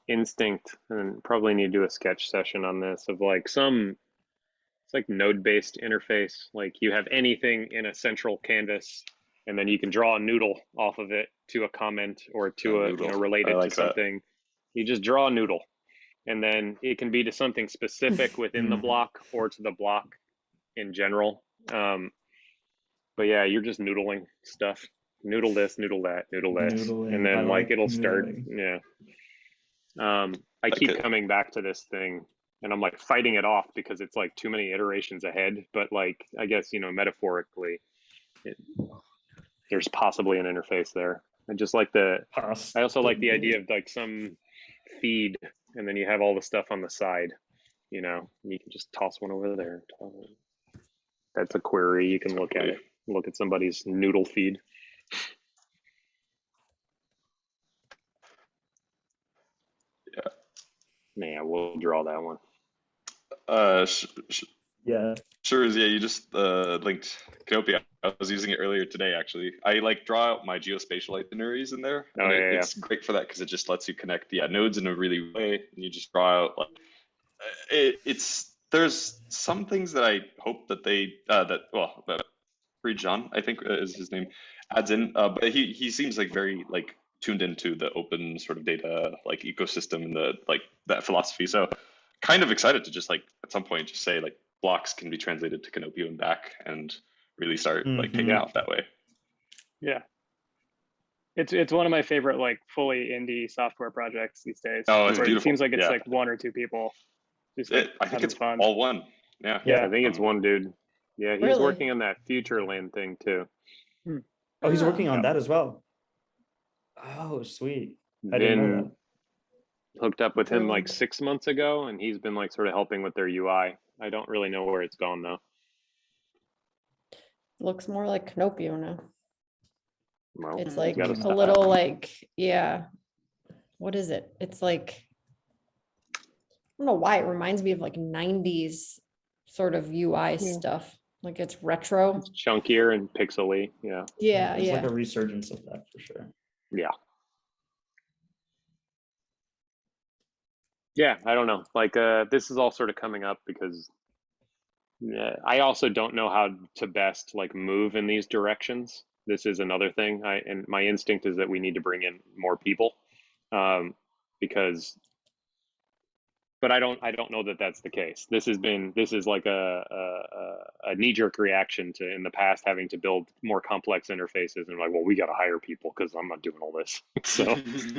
instinct, and probably need to do a sketch session on this, of like it's like node-based interface. Like you have anything in a central canvas, and then you can draw a noodle off of it to a comment or to a noodle. related I like to that. something. You just draw a noodle, and then it can be to something specific within the block or to the block in general. But yeah, you're just noodling stuff. Noodle this, noodle that, noodle this, Noodling. and then I like it'll start. noodling. Yeah. I keep it. coming back to this thing, and I'm like fighting it off because it's like too many iterations ahead. But like, I guess metaphorically, there's possibly an interface there. I just like I also like the idea of like some feed, and then you have all the stuff on the side. You can just toss one over there. That's a query. You can look at it. Look at somebody's noodle feed. Yeah, we'll draw that one. Yeah. Sure is. Yeah, you just linked Canopy. I was using it earlier today, actually. I like draw out my geospatial itineraries in there. Oh, And yeah, it's great for that because it just lets you connect nodes in a really way, and you just draw out like there's some things that I hope that they that John, I think is his name, adds in, but he seems like very like tuned into the open sort of data like ecosystem and the like that philosophy. So kind of excited to just like at some point just say like blocks can be translated to Canopio and back and really start like taking off that way. Yeah. It's one of my favorite like fully indie software projects these days. Oh, it's beautiful. It seems like it's like one or two people. Just like I think it's fun. all one. Yeah. I think it's one dude. Yeah, he's Really? working on that Futureland thing too. Oh, he's working on that as well. Oh, sweet. I didn't know that. Hooked up with him like 6 months ago, and he's been like sort of helping with their UI. I don't really know where it's gone though. Looks more like Canopio now. Well, It's like gotta a stop. little like, yeah. What is it? It's like, I don't know why it reminds me of like 90s sort of UI stuff. Like it's retro. It's chunkier and pixely. Yeah. Yeah, There's yeah. like a resurgence of that for sure. Yeah. Yeah, I don't know. Like this is all sort of coming up because I also don't know how to best like move in these directions. This is another thing. And my instinct is that we need to bring in more people because but I don't know that that's the case. This is like a knee-jerk reaction to in the past having to build more complex interfaces and like, well, we got to hire people because I'm not doing all this. So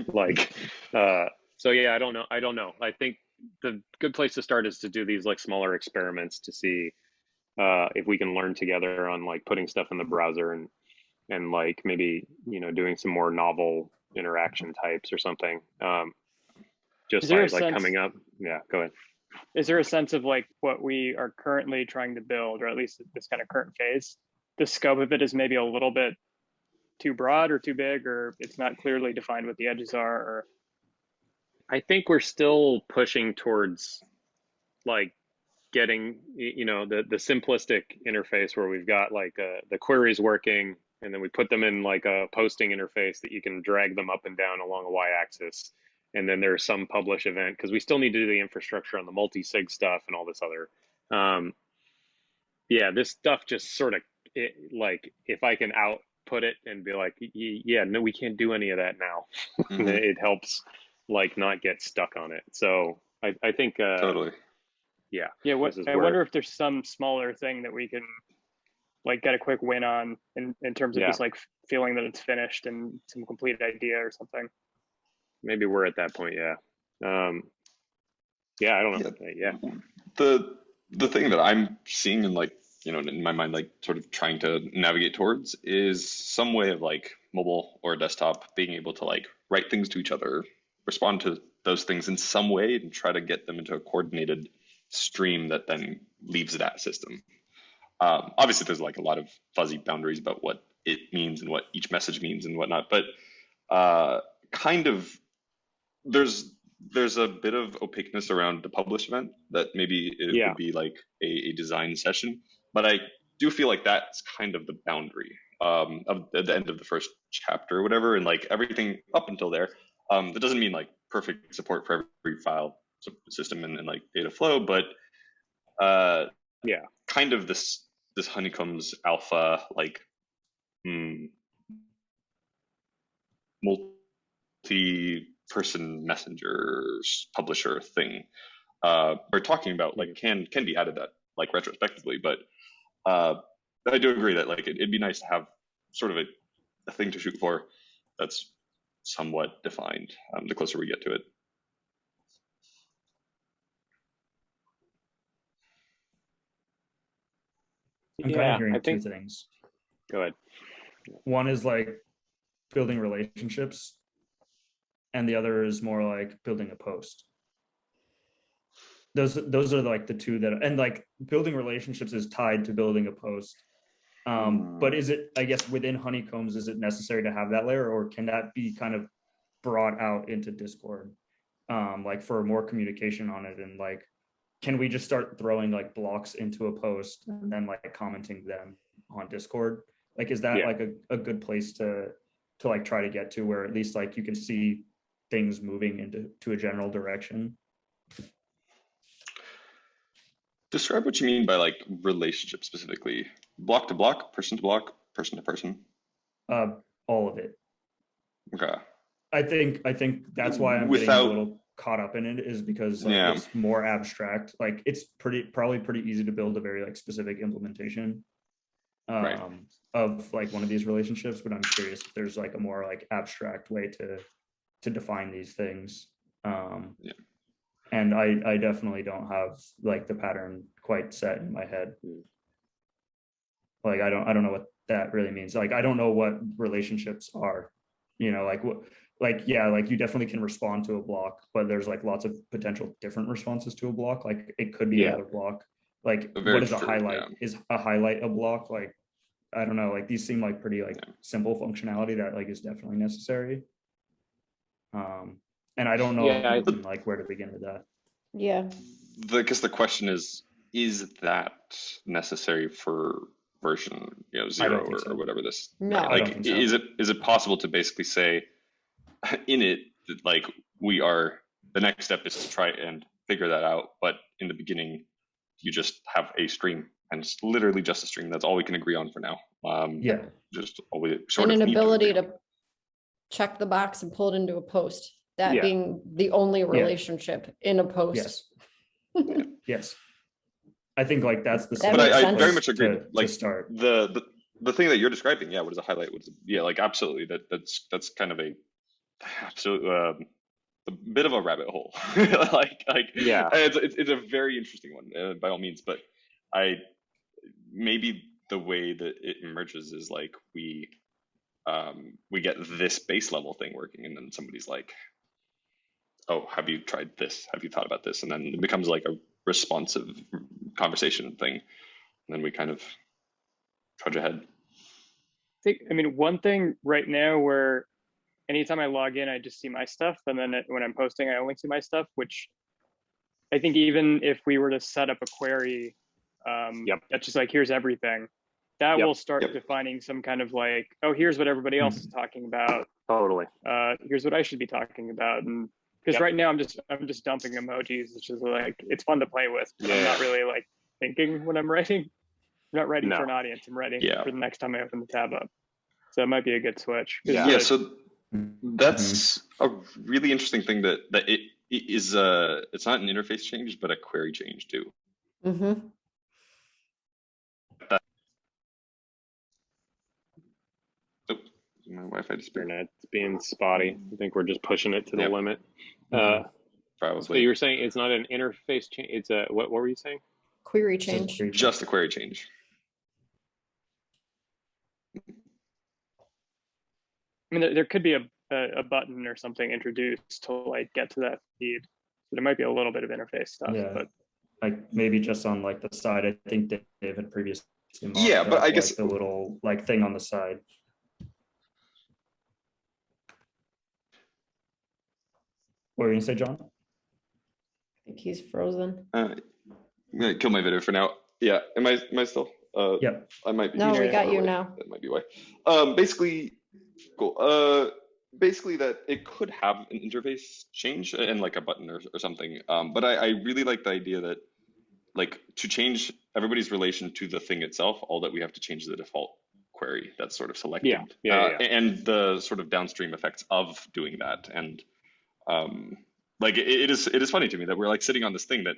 like, so yeah, I don't know. I think the good place to start is to do these like smaller experiments to see if we can learn together on like putting stuff in the browser and like maybe, you know, doing some more novel interaction types or something. Just by like coming up. Yeah, go ahead. Is there a sense of like what we are currently trying to build, or at least this kind of current phase, the scope of it is maybe a little bit too broad or too big, or it's not clearly defined what the edges are? Or I think we're still pushing towards like getting, you know, the simplistic interface where we've got like the queries working, and then we put them in like a posting interface that you can drag them up and down along a y-axis. And then there's some publish event because we still need to do the infrastructure on the multi-sig stuff and all this other. Yeah, this stuff just sort of like if I can output it and be like, yeah, no, we can't do any of that now. It helps like not get stuck on it. So I think totally. Yeah. Yeah. I wonder if there's some smaller thing that we can like get a quick win on in terms of just like feeling that it's finished and some complete idea or something. Maybe we're at that point. Yeah. Yeah. I don't know. Yeah. The thing that I'm seeing and like, you know, in my mind, like sort of trying to navigate towards is some way of like mobile or desktop being able to like write things to each other, respond to those things in some way and try to get them into a coordinated stream that then leaves that system. Obviously there's like a lot of fuzzy boundaries about what it means and what each message means and whatnot, but kind of there's a bit of opaqueness around the publish event that maybe it would be like a design session, but I do feel like that's kind of the boundary of at the end of the first chapter or whatever, and like everything up until there. That doesn't mean like perfect support for every file system and like data flow, but kind of this honeycombs alpha like multi-person messengers publisher thing we're talking about like can be added at like retrospectively, but I do agree that like it'd be nice to have sort of a thing to shoot for that's somewhat defined the closer we get to it. I'm kind of hearing two things. Go ahead. One is like building relationships, and the other is more like building a post. Those are like the two that, and like building relationships is tied to building a post. But is it, I guess, within Honeycombs, is it necessary to have that layer, or can that be kind of brought out into Discord, like for more communication on it? And like, can we just start throwing like blocks into a post and then like commenting them on Discord? Like, is that like a good place to like try to get to where at least like you can see things moving into a general direction? Describe what you mean by like relationship specifically. Block to block, person to block, person to person. All of it. Okay. I think that's why I'm getting a little caught up in it, is because like, it's more abstract. Like it's probably pretty easy to build a very like specific implementation of like one of these relationships, but I'm curious if there's like a more like abstract way to define these things. And I definitely don't have like the pattern quite set in my head. Like I don't know what that really means. Like I don't know what relationships are, you know, like what, like like you definitely can respond to a block, but there's like lots of potential different responses to a block. Like it could be another block. Like what is a highlight? Is a highlight a block? Like I don't know. Like these seem like pretty like simple functionality that like is definitely necessary. And I don't know like where to begin with that. Yeah. I guess the question is that necessary for version 0 or whatever this? No, like I don't think so. Is it possible to basically say in it that like the next step is to try and figure that out, but in the beginning you just have a stream and it's literally just a stream. That's all we can agree on for now. Just always and an ability to check the box and pull it into a post. that Yeah. being the only relationship in a post. Yes. Yes. I think like that's the That But makes I sense. very much agree. to Like start. the thing that you're describing, yeah, what is a highlight? What is yeah, like absolutely. That's kind of a absolute a bit of a rabbit hole. Yeah. It's a very interesting one by all means. But maybe the way that it emerges is like we get this base level thing working, and then somebody's like, oh, have you tried this? Have you thought about this? And then it becomes like a responsive conversation thing. And then we kind of trudge ahead. I mean, one thing right now where anytime I log in, I just see my stuff. And then when I'm posting, I only see my stuff, which I think even if we were to set up a query, that's just like, here's everything, that will start defining some kind of like, oh, here's what everybody else is talking about. Totally. Here's what I should be talking about. And because right now I'm just dumping emojis, which is like, it's fun to play with. But I'm not really like thinking when I'm writing. I'm not writing for an audience. I'm writing for the next time I open the tab up. So it might be a good switch. Yeah. So that's a really interesting thing that it is. It's not an interface change, but a query change too. Mm-hmm. My Wi-Fi disappeared. Internet's being spotty. I think we're just pushing it to the limit. Probably. So you were saying it's not an interface change. It's a what were you saying? Query change. Just a query change. I mean, there could be a button or something introduced to like get to that feed. So there might be a little bit of interface stuff, but like maybe just on like the side. I think Dave had previously but I guess the little like thing on the side. What were you gonna say, John? I think he's frozen. I'm gonna kill my video for now. Yeah, am I still? Yeah. I might be. No, we got you now. That might be why. Basically, cool. Basically that it could have an interface change and like a button or something. But I really like the idea that like to change everybody's relation to the thing itself, all that we have to change is the default query that's sort of selected. And the sort of downstream effects of doing that. And like it is funny to me that we're like sitting on this thing that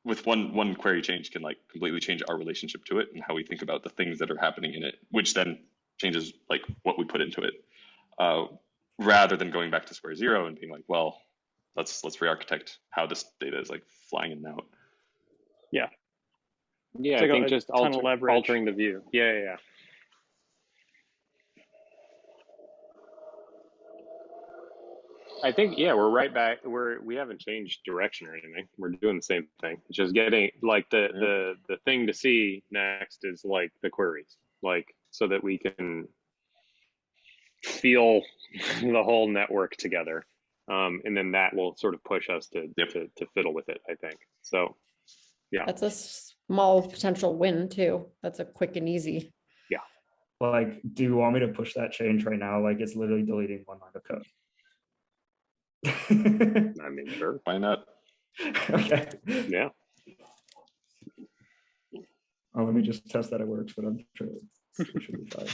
with one query change can like completely change our relationship to it and how we think about the things that are happening in it, which then changes like what we put into it, rather than going back to square zero and being like, well, let's re-architect how this data is like flying in and out. Yeah, I think just altering the view. Yeah. I think we're right back. We haven't changed direction or anything. We're doing the same thing. It's just getting like the thing to see next is like the queries, like so that we can feel the whole network together, and then that will sort of push us to fiddle with it. I think so. Yeah, that's a small potential win too. That's a quick and easy. Yeah. Like, do you want me to push that change right now? Like, it's literally deleting one line of code. I mean, sure. Why not? Okay. Yeah. Oh, let me just test that it works, but I'm sure it should be fine.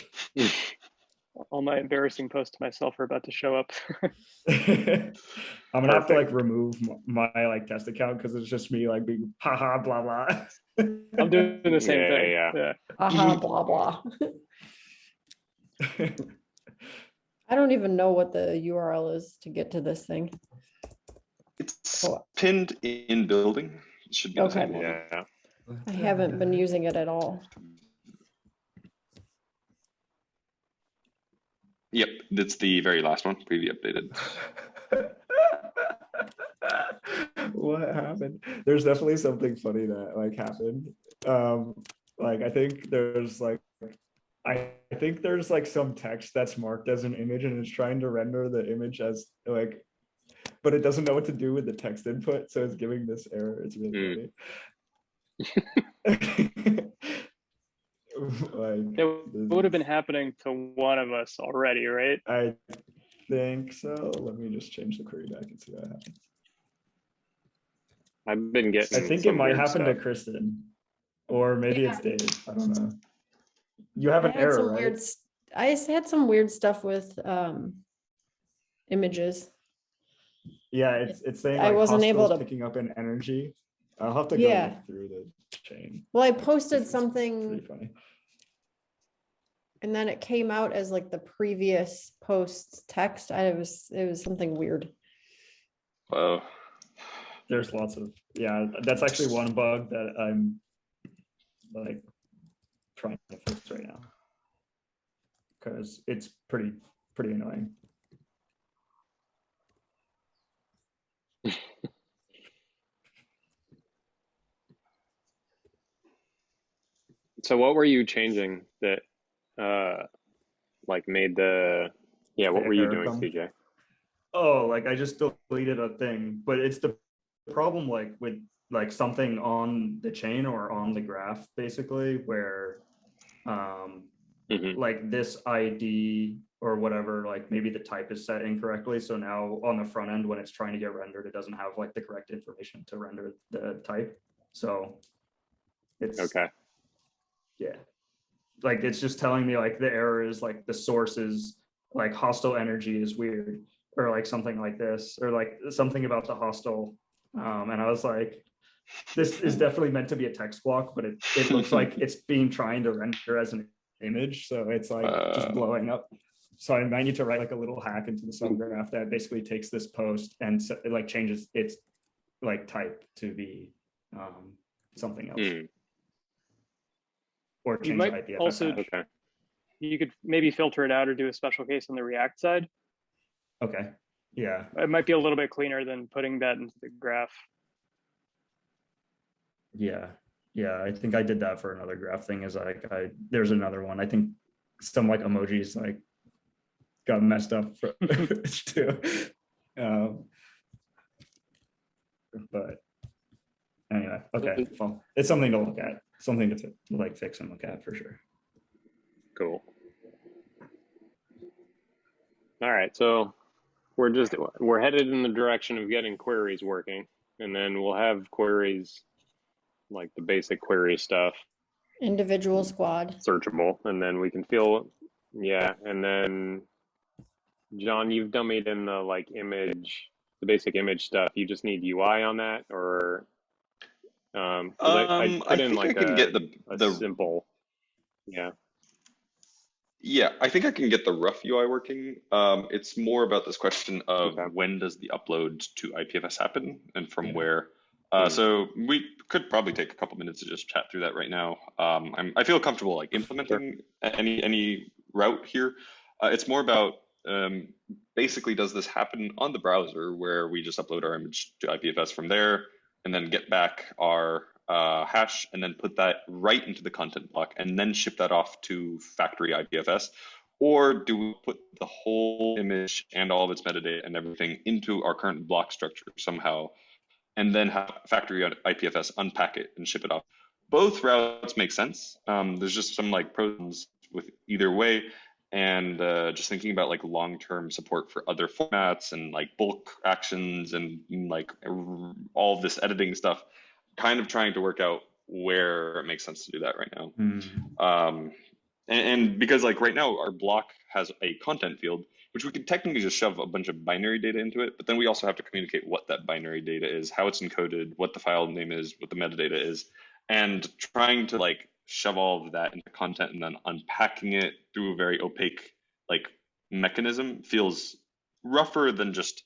All my embarrassing posts to myself are about to show up. I'm gonna have to like remove my like test account because it's just me like being haha blah blah. I'm doing the same thing. Yeah. Haha blah blah. I don't even know what the URL is to get to this thing. It's pinned in building. It should be the same one. Yeah. I haven't been using it at all. Yep, that's the very last one, preview updated. What happened? There's definitely something funny that like happened. Like I think there's like some text that's marked as an image and it's trying to render the image as like, but it doesn't know what to do with the text input, so it's giving this error. It's really funny. Like, it would have been happening to one of us already, right? I think so. Let me just change the query back and see what happens. I've been getting. I think it might happen to Kristen, or maybe it's Dave. I don't know. You have an error, right? I had some weird stuff with images. Yeah, it's saying I like wasn't able hostels to. picking up in energy. I'll have to go Yeah. look through the chain. Well, I posted It's something pretty funny. and then it came out as like the previous post's text. It was something weird. Wow. There's lots of, yeah, that's actually one bug that I'm like trying to fix right now, because it's pretty annoying. So what were you changing that like made the what were you doing, CJ? Oh, like I just deleted a thing, but it's the problem like with like something on the chain or on the graph basically, where like this ID or whatever, like maybe the type is set incorrectly. So now on the front end, when it's trying to get rendered, it doesn't have like the correct information to render the type. So it's okay. Yeah. Like it's just telling me like the error is like the source is like hostile energy is weird, or like something like this, or like something about the hostile. And I was like, this is definitely meant to be a text block, but it looks like it's being trying to render as an image. So it's like just blowing up. So I might need to write like a little hack into the subgraph that basically takes this post and it like changes its like type to be something else. Or change you might IPFS also hash. Okay. You could maybe filter it out or do a special case on the React side. Okay. Yeah. It might be a little bit cleaner than putting that into the graph. Yeah. Yeah. I think I did that for another graph thing. Is like there's another one. I think some like emojis like got messed up for, too. But anyway, okay. Well, it's something to look at. Something to like fix and look at for sure. Cool. All right, so we're headed in the direction of getting queries working, and then we'll have queries like the basic query stuff, Individual squad searchable, and then we can and then John, you've dummied in the like the basic image stuff. You just need UI on that, or I put in like I can get the simple, Yeah, I think I can get the rough UI working. It's more about this question of when does the upload to IPFS happen and from where. So we could probably take a couple minutes to just chat through that right now. I feel comfortable like implementing any route here. It's more about basically, does this happen on the browser where we just upload our image to IPFS from there and then get back our hash and then put that right into the content block and then ship that off to factory IPFS? Or do we put the whole image and all of its metadata and everything into our current block structure somehow and then have factory IPFS unpack it and ship it off? Both routes make sense. There's just some like pros with either way. And just thinking about like long-term support for other formats and like bulk actions and like all of this editing stuff, kind of trying to work out where it makes sense to do that right now. And because like right now our block has a content field, which we could technically just shove a bunch of binary data into it, but then we also have to communicate what that binary data is, how it's encoded, what the file name is, what the metadata is, and trying to like shove all of that into content and then unpacking it through a very opaque like mechanism feels rougher than just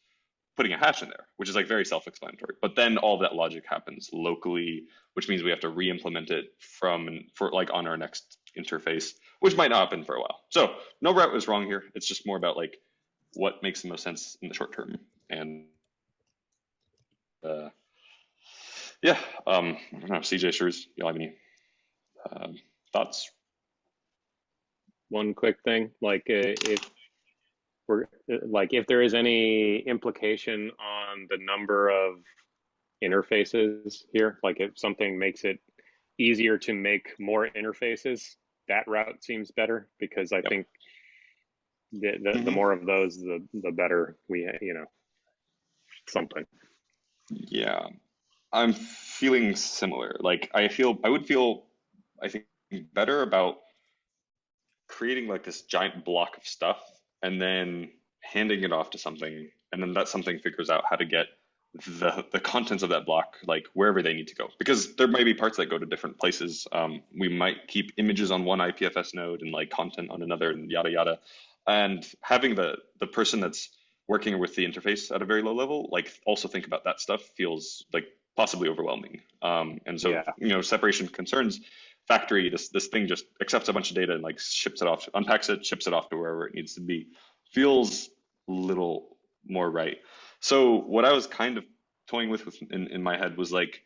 putting a hash in there, which is like very self-explanatory. But then all that logic happens locally, which means we have to re-implement it for like on our next interface, which might not happen for a while. So no route is wrong here. It's just more about like what makes the most sense in the short term. And I don't know, CJ, Shrews, you have any thoughts? One quick thing, like if there is any implication on the number of interfaces here, like if something makes it easier to make more interfaces, that route seems better, because I think the more of those, the better we, something. Yeah, I'm feeling similar. Like I would feel, I think, better about creating like this giant block of stuff and then handing it off to something, and then that something figures out how to get the contents of that block like wherever they need to go, because there might be parts that go to different places. We might keep images on one IPFS node and like content on another, and yada yada. And having the person that's working with the interface at a very low level like also think about that stuff feels like possibly overwhelming. And so separation concerns factory, this thing just accepts a bunch of data and like ships it off, unpacks it, ships it off to wherever it needs to be, feels a little more right. So what I was kind of toying with in my head was like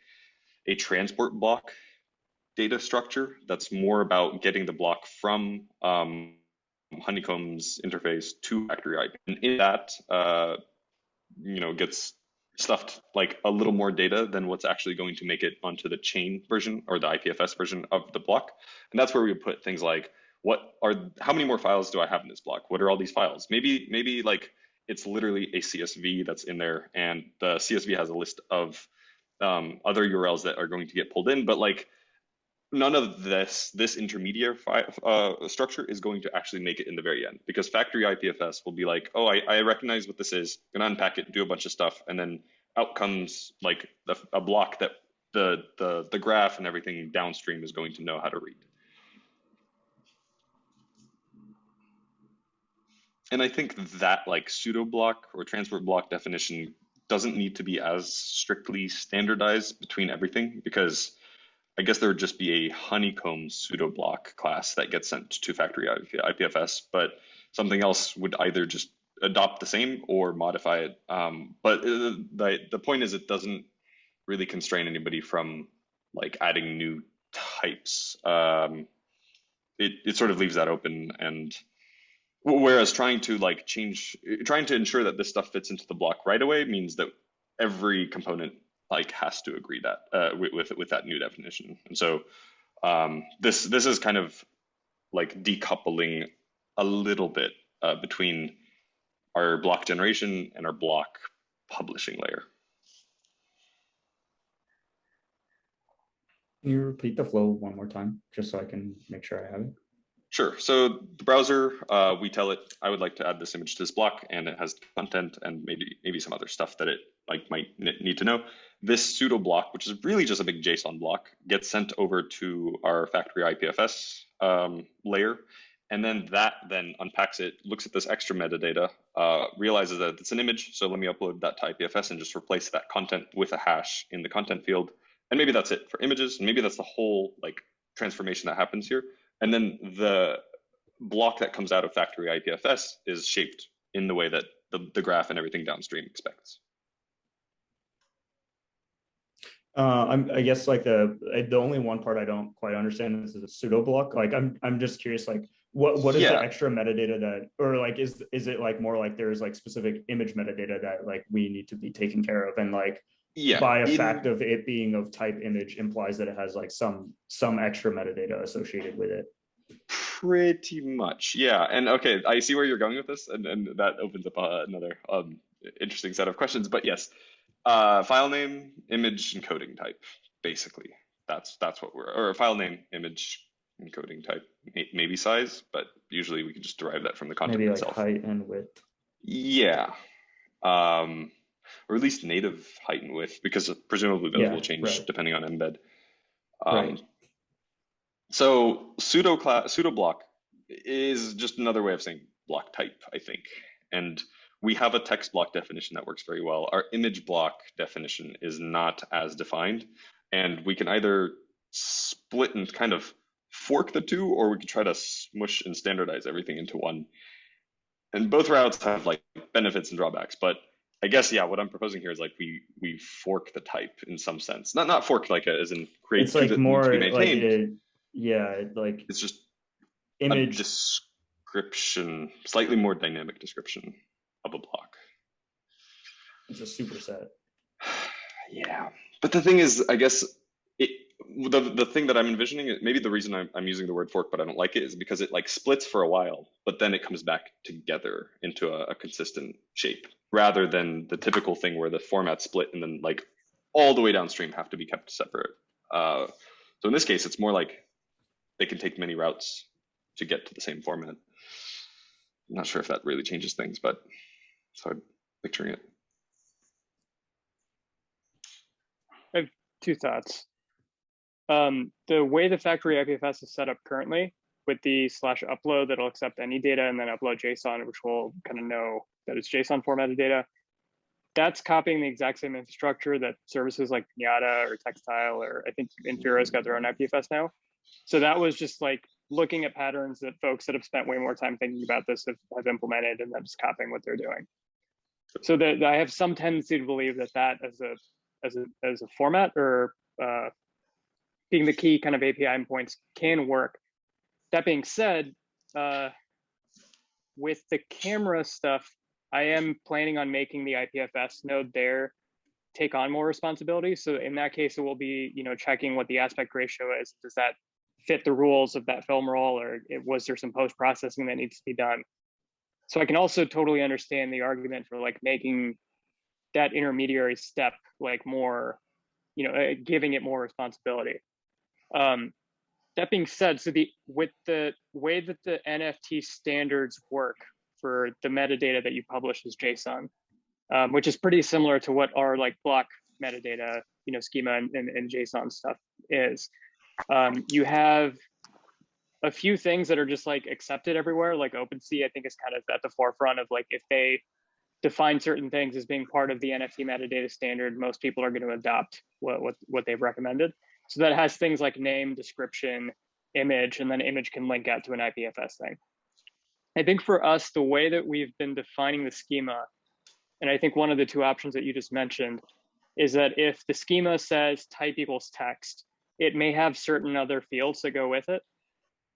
a transport block data structure that's more about getting the block from Honeycomb's interface to factory IP. And in that, gets stuffed like a little more data than what's actually going to make it onto the chain version or the IPFS version of the block. And that's where we would put things like, how many more files do I have in this block? What are all these files? Maybe like it's literally a CSV that's in there, and the CSV has a list of other URLs that are going to get pulled in, but like none of this intermediate structure is going to actually make it in the very end, because factory IPFS will be like, oh, I recognize what this is, gonna unpack it, do a bunch of stuff, and then out comes like a block that the graph and everything downstream is going to know how to read. And I think that like pseudo block or transport block definition doesn't need to be as strictly standardized between everything, because I guess there would just be a Honeycomb pseudo block class that gets sent to factory IPFS, but something else would either just adopt the same or modify it. But the point is, it doesn't really constrain anybody from like adding new types. It sort of leaves that open, and whereas trying to ensure that this stuff fits into the block right away means that every component like has to agree that with that new definition. And so this is kind of like decoupling a little bit between our block generation and our block publishing layer. Can you repeat the flow one more time, just so I can make sure I have it? Sure. So the browser, we tell it, I would like to add this image to this block, and it has content and maybe some other stuff that it like might need to know. This pseudo block, which is really just a big JSON block, gets sent over to our factory IPFS layer, and then that unpacks it, looks at this extra metadata, realizes that it's an image, so let me upload that to IPFS and just replace that content with a hash in the content field. And maybe that's it for images, and maybe that's the whole like transformation that happens here. And then the block that comes out of factory IPFS is shaped in the way that the graph and everything downstream expects. I guess like the only one part I don't quite understand is the pseudo block. Like I'm just curious, like what is the extra metadata that, or like is it like more like there's like specific image metadata that like we need to be taken care of, and like by a fact of it being of type image implies that it has like some extra metadata associated with it? Pretty much, yeah. And okay, I see where you're going with this, and that opens up another interesting set of questions. But yes, file name, image, encoding type. Basically, that's what or file name, image, encoding type, maybe size, but usually we can just derive that from the content maybe itself. Like height and width. Yeah. Or at least native height and width, because presumably those will change depending on embed. Right. So pseudo block is just another way of saying block type, I think. And we have a text block definition that works very well. Our image block definition is not as defined, and we can either split and kind of fork the two, or we can try to smush and standardize everything into one. And both routes have like benefits and drawbacks, but I guess, yeah, what I'm proposing here is like we fork the type in some sense. Not fork like as in create. It's like more like it's just image a description, slightly more dynamic description of a block. It's a superset. Yeah, but the thing is, I guess the thing that I'm envisioning, maybe the reason I'm using the word fork, but I don't like it, is because it like splits for a while, but then it comes back together into a consistent shape, rather than the typical thing where the format split and then like all the way downstream have to be kept separate. So in this case, it's more like they can take many routes to get to the same format. not sure if that really changes things, but so I'm picturing it. I have two thoughts. The way the factory IPFS is set up currently with the /upload that'll accept any data and then upload JSON, which will kind of know that it's JSON formatted data. That's copying the exact same infrastructure that services like Pinata or Textile, or I think Infiro's got their own IPFS now. So that was just like looking at patterns that folks that have spent way more time thinking about this have implemented, and then just copying what they're doing. So that I have some tendency to believe that as a format or being the key kind of API endpoints can work. That being said, with the camera stuff, I am planning on making the IPFS node there take on more responsibility. So in that case, it will be, checking what the aspect ratio is. Does that fit the rules of that film roll, or was there some post-processing that needs to be done? So I can also totally understand the argument for like making that intermediary step like more, giving it more responsibility. That being said, so with the way that the NFT standards work for the metadata that you publish as JSON, which is pretty similar to what our like block metadata, schema and JSON stuff is. You have a few things that are just like accepted everywhere. Like OpenSea, I think, is kind of at the forefront of like, if they define certain things as being part of the NFT metadata standard, most people are going to adopt what they've recommended. So that has things like name, description, image, and then image can link out to an IPFS thing. I think for us, the way that we've been defining the schema, and I think one of the two options that you just mentioned, is that if the schema says type equals text, it may have certain other fields that go with it.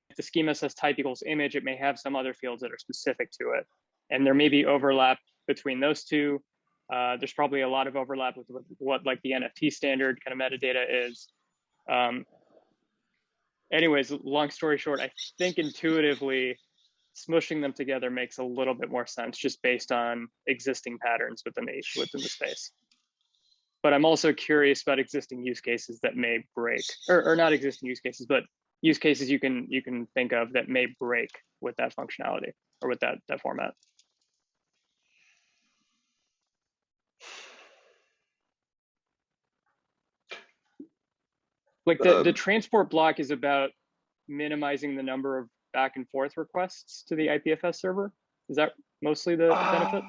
If the schema says type equals image, it may have some other fields that are specific to it. And there may be overlap between those two. There's probably a lot of overlap with what like the NFT standard kind of metadata is. Anyways, long story short, I think intuitively smushing them together makes a little bit more sense just based on existing patterns within the space. But I'm also curious about existing use cases that may break, or not existing use cases, but use cases you can think of that may break with that functionality or with that format. Like the transport block is about minimizing the number of back and forth requests to the IPFS server. Is that mostly the benefit?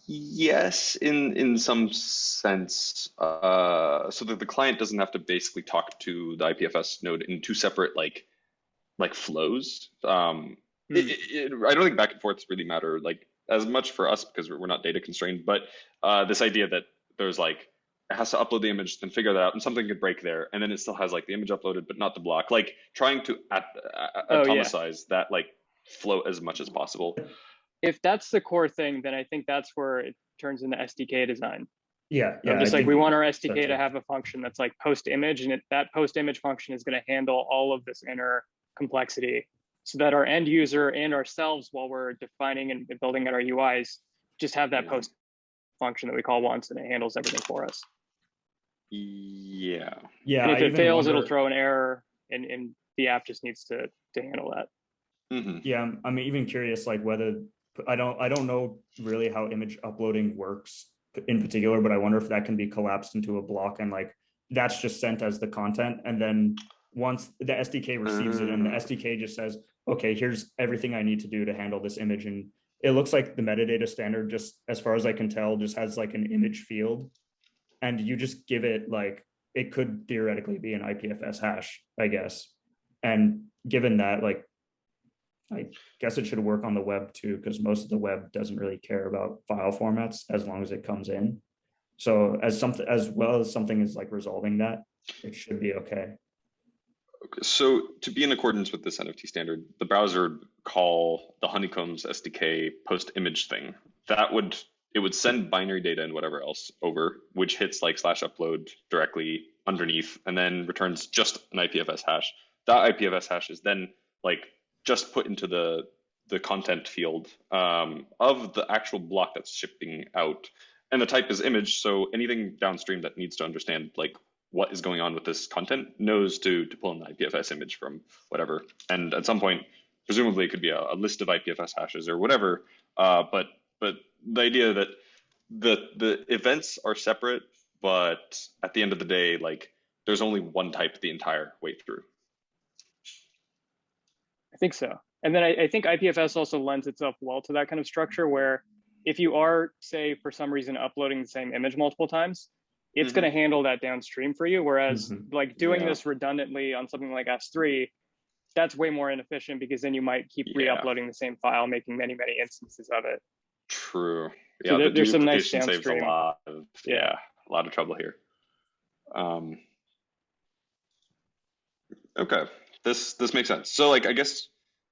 Yes, in some sense. So that the client doesn't have to basically talk to the IPFS node in two separate like flows. I don't think back and forths really matter like as much for us because we're not data constrained. But this idea that there's like it has to upload the image, then figure that out, and something could break there, and then it still has like the image uploaded but not the block. Like trying to atomicize that like flow as much as possible. If that's the core thing, then I think that's where it turns into SDK design. Yeah. Just like we want our SDK to have a function that's like post image, and that post image function is going to handle all of this inner complexity, so that our end user and ourselves, while we're defining and building out our UIs, just have that post function that we call once, and it handles everything for us. Yeah. And if it fails, it'll throw an error, and the app just needs to handle that. Mm-hmm. Yeah, I'm even curious, like whether I don't know really how image uploading works in particular, but I wonder if that can be collapsed into a block and like that's just sent as the content, and then once the SDK receives it and the SDK just says, okay, here's everything I need to do to handle this image, and it looks like the metadata standard, just as far as I can tell, just has like an image field, and you just give it like, it could theoretically be an IPFS hash, I guess. And given that, like, I guess it should work on the web too, because most of the web doesn't really care about file formats as long as it comes in. So as well as something is like resolving that, it should be okay. So to be in accordance with this NFT standard, the browser would call the Honeycombs SDK post image thing. It would send binary data and whatever else over, which hits like /upload directly underneath, and then returns just an IPFS hash. That IPFS hash is then like just put into the content field of the actual block that's shipping out. And the type is image, so anything downstream that needs to understand like what is going on with this content knows to pull in the IPFS image from whatever. And at some point, presumably it could be a list of IPFS hashes or whatever. But the idea that the events are separate, but at the end of the day, like there's only one type the entire way through. I think so. And then I think IPFS also lends itself well to that kind of structure where if you are, say, for some reason uploading the same image multiple times, it's going to handle that downstream for you. Whereas like doing this redundantly on something like S3, that's way more inefficient because then you might keep re-uploading the same file, making many instances of it. True. So Yeah, there's some nice saves downstream. a lot of trouble here. Okay, this makes sense. So like I guess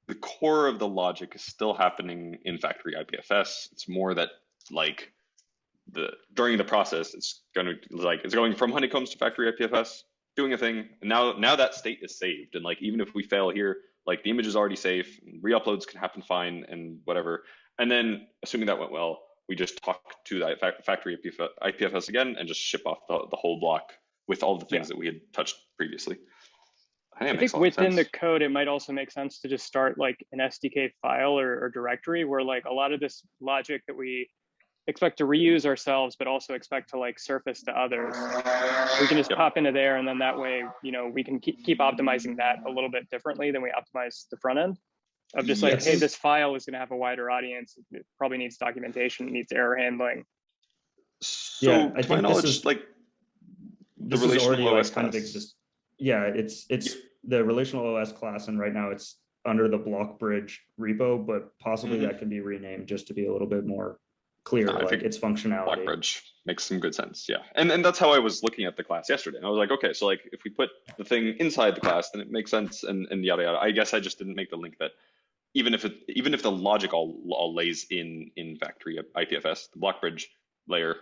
the core of the logic is still happening in factory IPFS. It's more that like during the process, it's going from honeycombs to factory IPFS, doing a thing, and now that state is saved, and like even if we fail here, like the image is already safe, re-uploads can happen fine, and whatever. And then assuming that went well, we just talk to that factory IPFS again and just ship off the whole block with all the things that we had touched previously. I think within the code, it might also make sense to just start like an SDK file or directory where like a lot of this logic that we expect to reuse ourselves, but also expect to like surface to others, we can just pop into there. And then that way, you know, we can keep optimizing that a little bit differently than we optimize the front end of just like, hey, this file is going to have a wider audience. It probably needs documentation, it needs error handling. So I think this is like the relational OS kind of exists. Yeah, it's the relational OS class, and right now it's under the BlockBridge repo, but possibly that can be renamed just to be a little bit more clear, like its functionality. BlockBridge makes some good sense, yeah. And that's how I was looking at the class yesterday. And I was like, okay, so like if we put the thing inside the class, then it makes sense, and yada yada. I guess I just didn't make the link that even if the logic all lays in factory IPFS, the BlockBridge layer,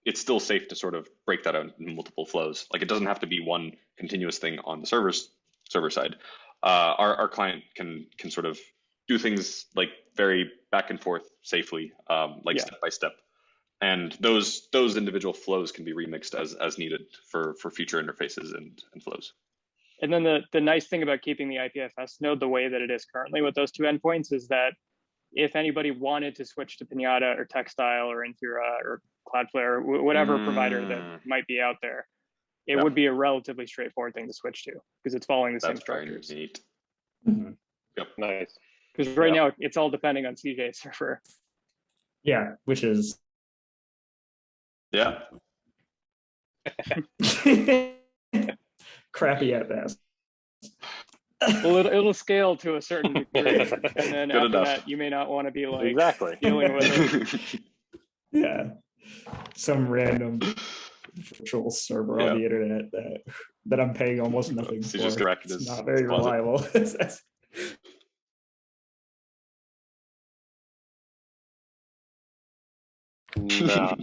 it's still safe to sort of break that out into multiple flows. Like it doesn't have to be one continuous thing on the server side. Our client can sort of do things like very back and forth safely, step by step. And those individual flows can be remixed as needed for future interfaces and flows. And then the nice thing about keeping the IPFS node the way that it is currently with those two endpoints is that if anybody wanted to switch to Pinata or Textile or Infura or Cloudflare, or whatever provider that might be out there, it would be a relatively straightforward thing to switch to because it's following the same structures. Very neat. Yep, nice. Because right now it's all depending on CJ server. Yeah, which is crappy at best. Well, it'll scale to a certain degree, and then after that, you may not want to be like dealing with it. Yeah, some random virtual server on the internet that I'm paying almost nothing for. It's not very reliable. No.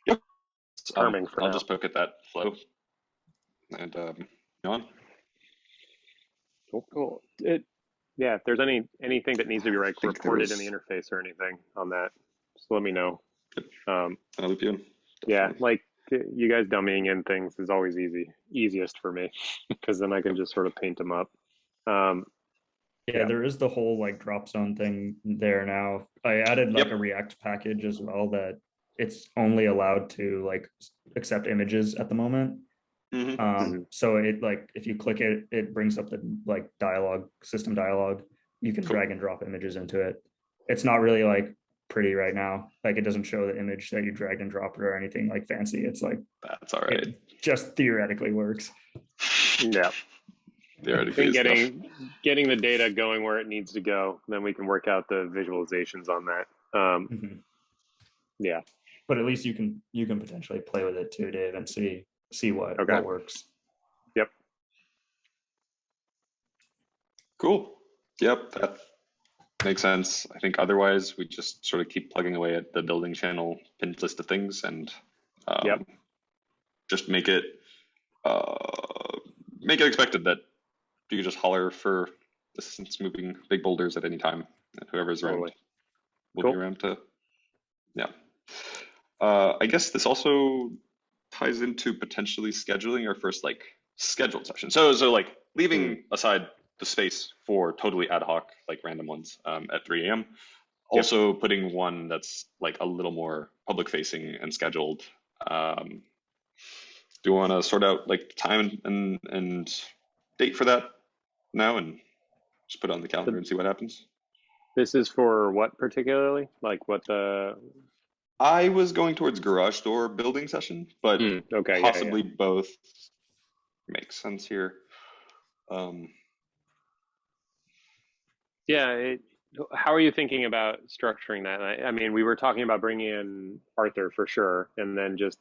Yep. I'll just poke at that flow and go on. Cool. If there's anything that needs to be reported in the interface or anything on that, just let me know. I'll loop you in. Yeah, like you guys dummying in things is always easiest for me because then I can just sort of paint them up. There is the whole like drop zone thing there now. I added like a React package as well that it's only allowed to like accept images at the moment. So it like if you click it, it brings up the like system dialog. You can drag and drop images into it. It's not really like pretty right now. Like it doesn't show the image that you dragged and dropped or anything like fancy. It's like that's all right. It just theoretically works. Yeah. Theoretically, getting the data going where it needs to go, then we can work out the visualizations on that. Yeah. But at least you can potentially play with it too, Dave, and see what works. Yep. Cool. Yep, that makes sense. I think otherwise we just sort of keep plugging away at the building channel pinned list of things and just make it expected that you can just holler for assistance moving big boulders at any time, and whoever's around will be around to. I guess this also ties into potentially scheduling our first like scheduled session. So like leaving aside the space for totally ad hoc, like random ones at 3 a.m. Also putting one that's like a little more public facing and scheduled. Do you want to sort out like time and date for that now and just put it on the calendar and see what happens? This is for what particularly? Like what the... I was going towards garage door building session, but okay, possibly both makes sense here. How are you thinking about structuring that? I mean, we were talking about bringing in Arthur for sure, and then just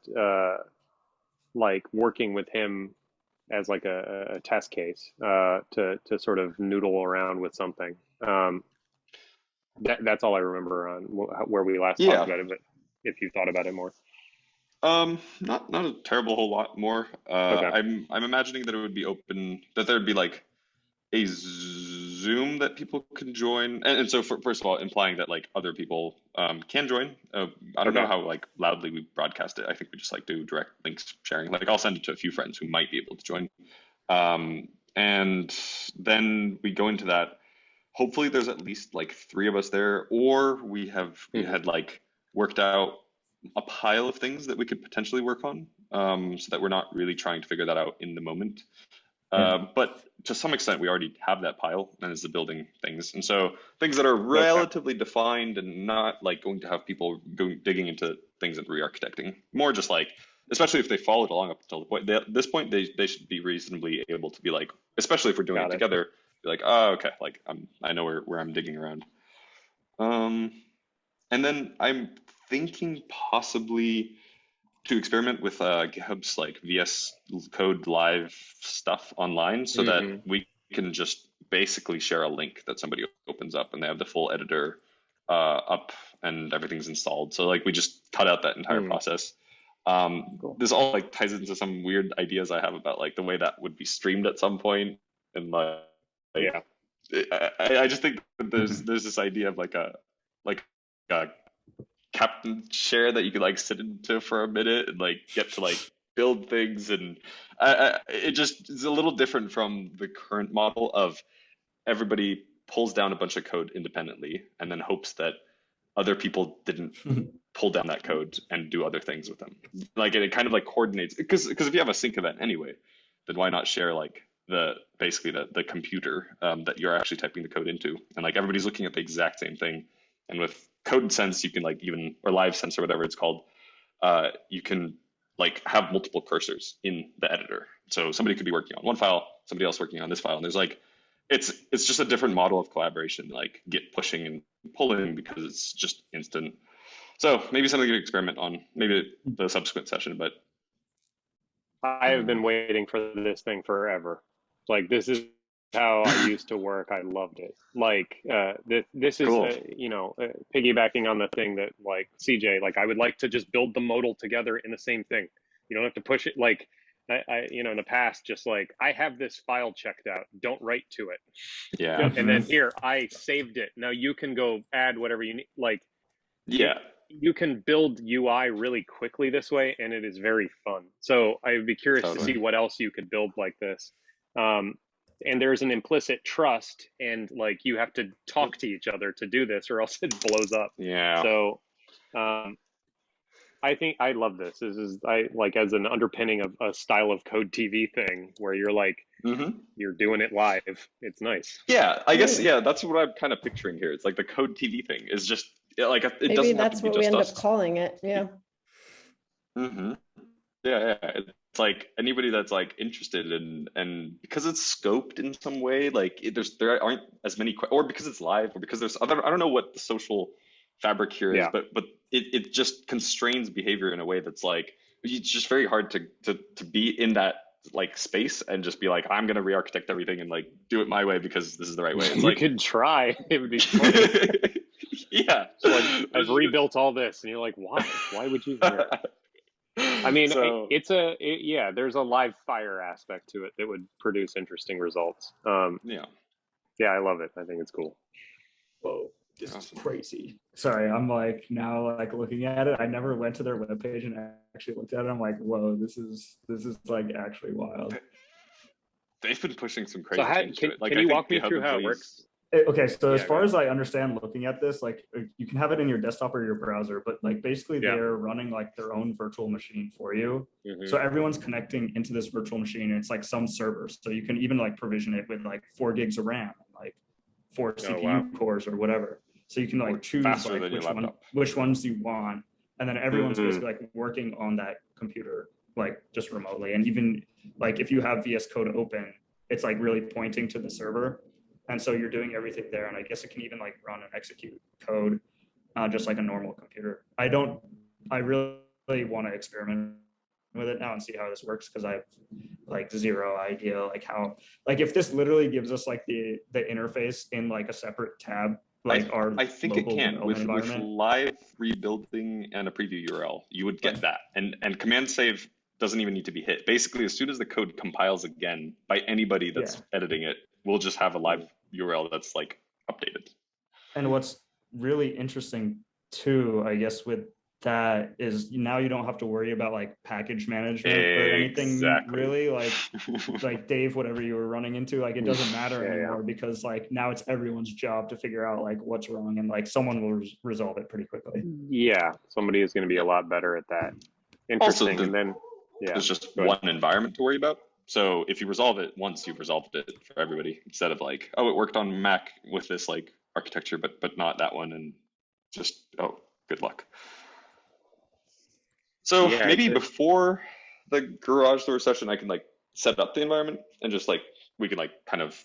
like working with him as like a test case to sort of noodle around with something. That's all I remember on where we last talked about it. But if you thought about it more, not a terrible whole lot more. Okay. I'm imagining that it would be open, that there would be like a Zoom that people can join, and so first of all, implying that like other people can join. I don't know how like loudly we broadcast it. I think we just like do direct links sharing. Like I'll send it to a few friends who might be able to join, and then we go into that. Hopefully, there's at least like 3 of us there, or we had like worked out a pile of things that we could potentially work on, so that we're not really trying to figure that out in the moment. But to some extent, we already have that pile, and it's the building things. And so things that are relatively defined and not like going to have people digging into things and re-architecting. More just like, especially if they followed along up until the point, this point, they should be reasonably able to be like, especially if we're doing it together, be like, oh, okay, like I know where I'm digging around. And then I'm thinking possibly to experiment with GitHub's like VS Code live stuff online, so that we can just basically share a link that somebody opens up and they have the full editor up and everything's installed. So like we just cut out that entire process. Cool. This all like ties into some weird ideas I have about like the way that would be streamed at some point, and like I just think that there's this idea of like a captain chair that you could like sit into for a minute and like get to like build things, and it just is a little different from the current model of everybody pulls down a bunch of code independently and then hopes that other people didn't pull down that code and do other things with them. Like it kind of like coordinates, because if you have a sync event anyway, then why not share like basically the computer that you're actually typing the code into, and like everybody's looking at the exact same thing. And with Code Sense, you can like or Live Sense or whatever it's called, you can like have multiple cursors in the editor. So somebody could be working on one file, somebody else working on this file, and there's like it's just a different model of collaboration, like Git pushing and pulling, because it's just instant. So maybe something to experiment on, maybe the subsequent session. But I have been waiting for this thing forever. Like this is how I used to work. I loved it. Like this is cool. Piggybacking on the thing that like CJ, like I would like to just build the modal together in the same thing. You don't have to push it. Like I in the past, just like I have this file checked out, don't write to it. Yeah. And then here I saved it. Now you can go add whatever you need. Like you can build UI really quickly this way, and it is very fun. So I would be curious to see what else you could build like this. And there's an implicit trust, and like you have to talk to each other to do this, or else it blows up. Yeah. So I think I love this. This is like as an underpinning of a style of Code TV thing where you're like you're doing it live. It's nice. Yeah, I guess that's what I'm kind of picturing here. It's like the Code TV thing is just like it maybe doesn't that's have to be what we just end us. up calling it. Yeah. Yeah. It's like anybody that's like interested in, and because it's scoped in some way, like there aren't as many, or because it's live, or because there's other, I don't know what the social fabric here is, but it just constrains behavior in a way that's like, it's just very hard to be in that like space and just be like, I'm going to re-architect everything and like do it my way because this is the right way. It's you like, could try, it would be fun. Yeah. So like, I've rebuilt all this and you're like, why would you do it? I mean, there's a live fire aspect to it that would produce interesting results. Yeah, I love it. I think it's cool. Whoa, this is crazy. Sorry, I'm like now like looking at it. I never went to their webpage and actually looked at it. I'm like, whoa, this is like actually wild. they've been pushing some So crazy how, changes to it. Like, can I you think walk me GitHub through how it employees- works? Okay, so as Yeah, far go as I understand looking at this, like you can have it in your desktop or your browser, but like basically Yeah. they're running like their own virtual machine for you. Mhm. So everyone's connecting into this virtual machine, and it's like some servers. So you can even like provision it with like 4 gigs of RAM, like 4 CPU wow. cores or whatever. So you can Or like choose faster like than your laptop. which ones you want, and then everyone's Mhm. basically like working on that computer like just remotely. And even like if you have VS Code open, it's like really pointing to the server. And so you're doing everything there. And I guess it can even like run and execute code, just like a normal computer. I really want to experiment with it now and see how this works, because I have like zero idea like how, like if this literally gives us like the interface in like a separate tab, like I think it local can with environment. live rebuilding and a preview URL, you would get that. And command save doesn't even need to be hit. Basically, as soon as the code compiles again by anybody that's editing it, we'll just have a live URL that's like updated. And what's really interesting too, I guess, with that is now you don't have to worry about like package management or anything really, like Dave, whatever you were running into, like it doesn't matter anymore, because like now it's everyone's job to figure out like what's wrong, and like someone will resolve it pretty quickly. Yeah, somebody is going to be a lot better at that. Interesting. Also, and then there's just one environment to worry about. So if you resolve it once, you've resolved it for everybody, instead of like, oh, it worked on Mac with this like architecture, but not that one, and just, oh, good luck. So maybe before the garage door session, I can like set up the environment and just like, we can like kind of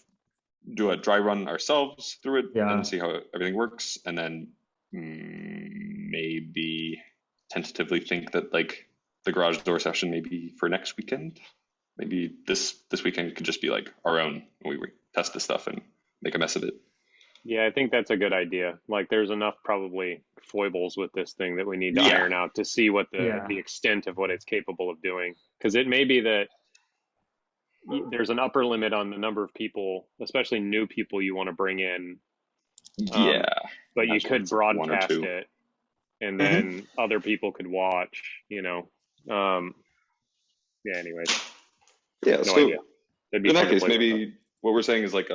do a dry run ourselves through it and see how everything works. And then maybe tentatively think that like the garage door session maybe for next weekend. Maybe this weekend could just be like our own. We test this stuff and make a mess of it. Yeah, I think that's a good idea. Like, there's enough probably foibles with this thing that we need to iron out to see what the extent of what it's capable of doing. Because it may be that there's an upper limit on the number of people, especially new people you want to bring in. But you could broadcast it, and then other people could watch. Anyways. Yeah, so idea. In that case, maybe what we're saying is like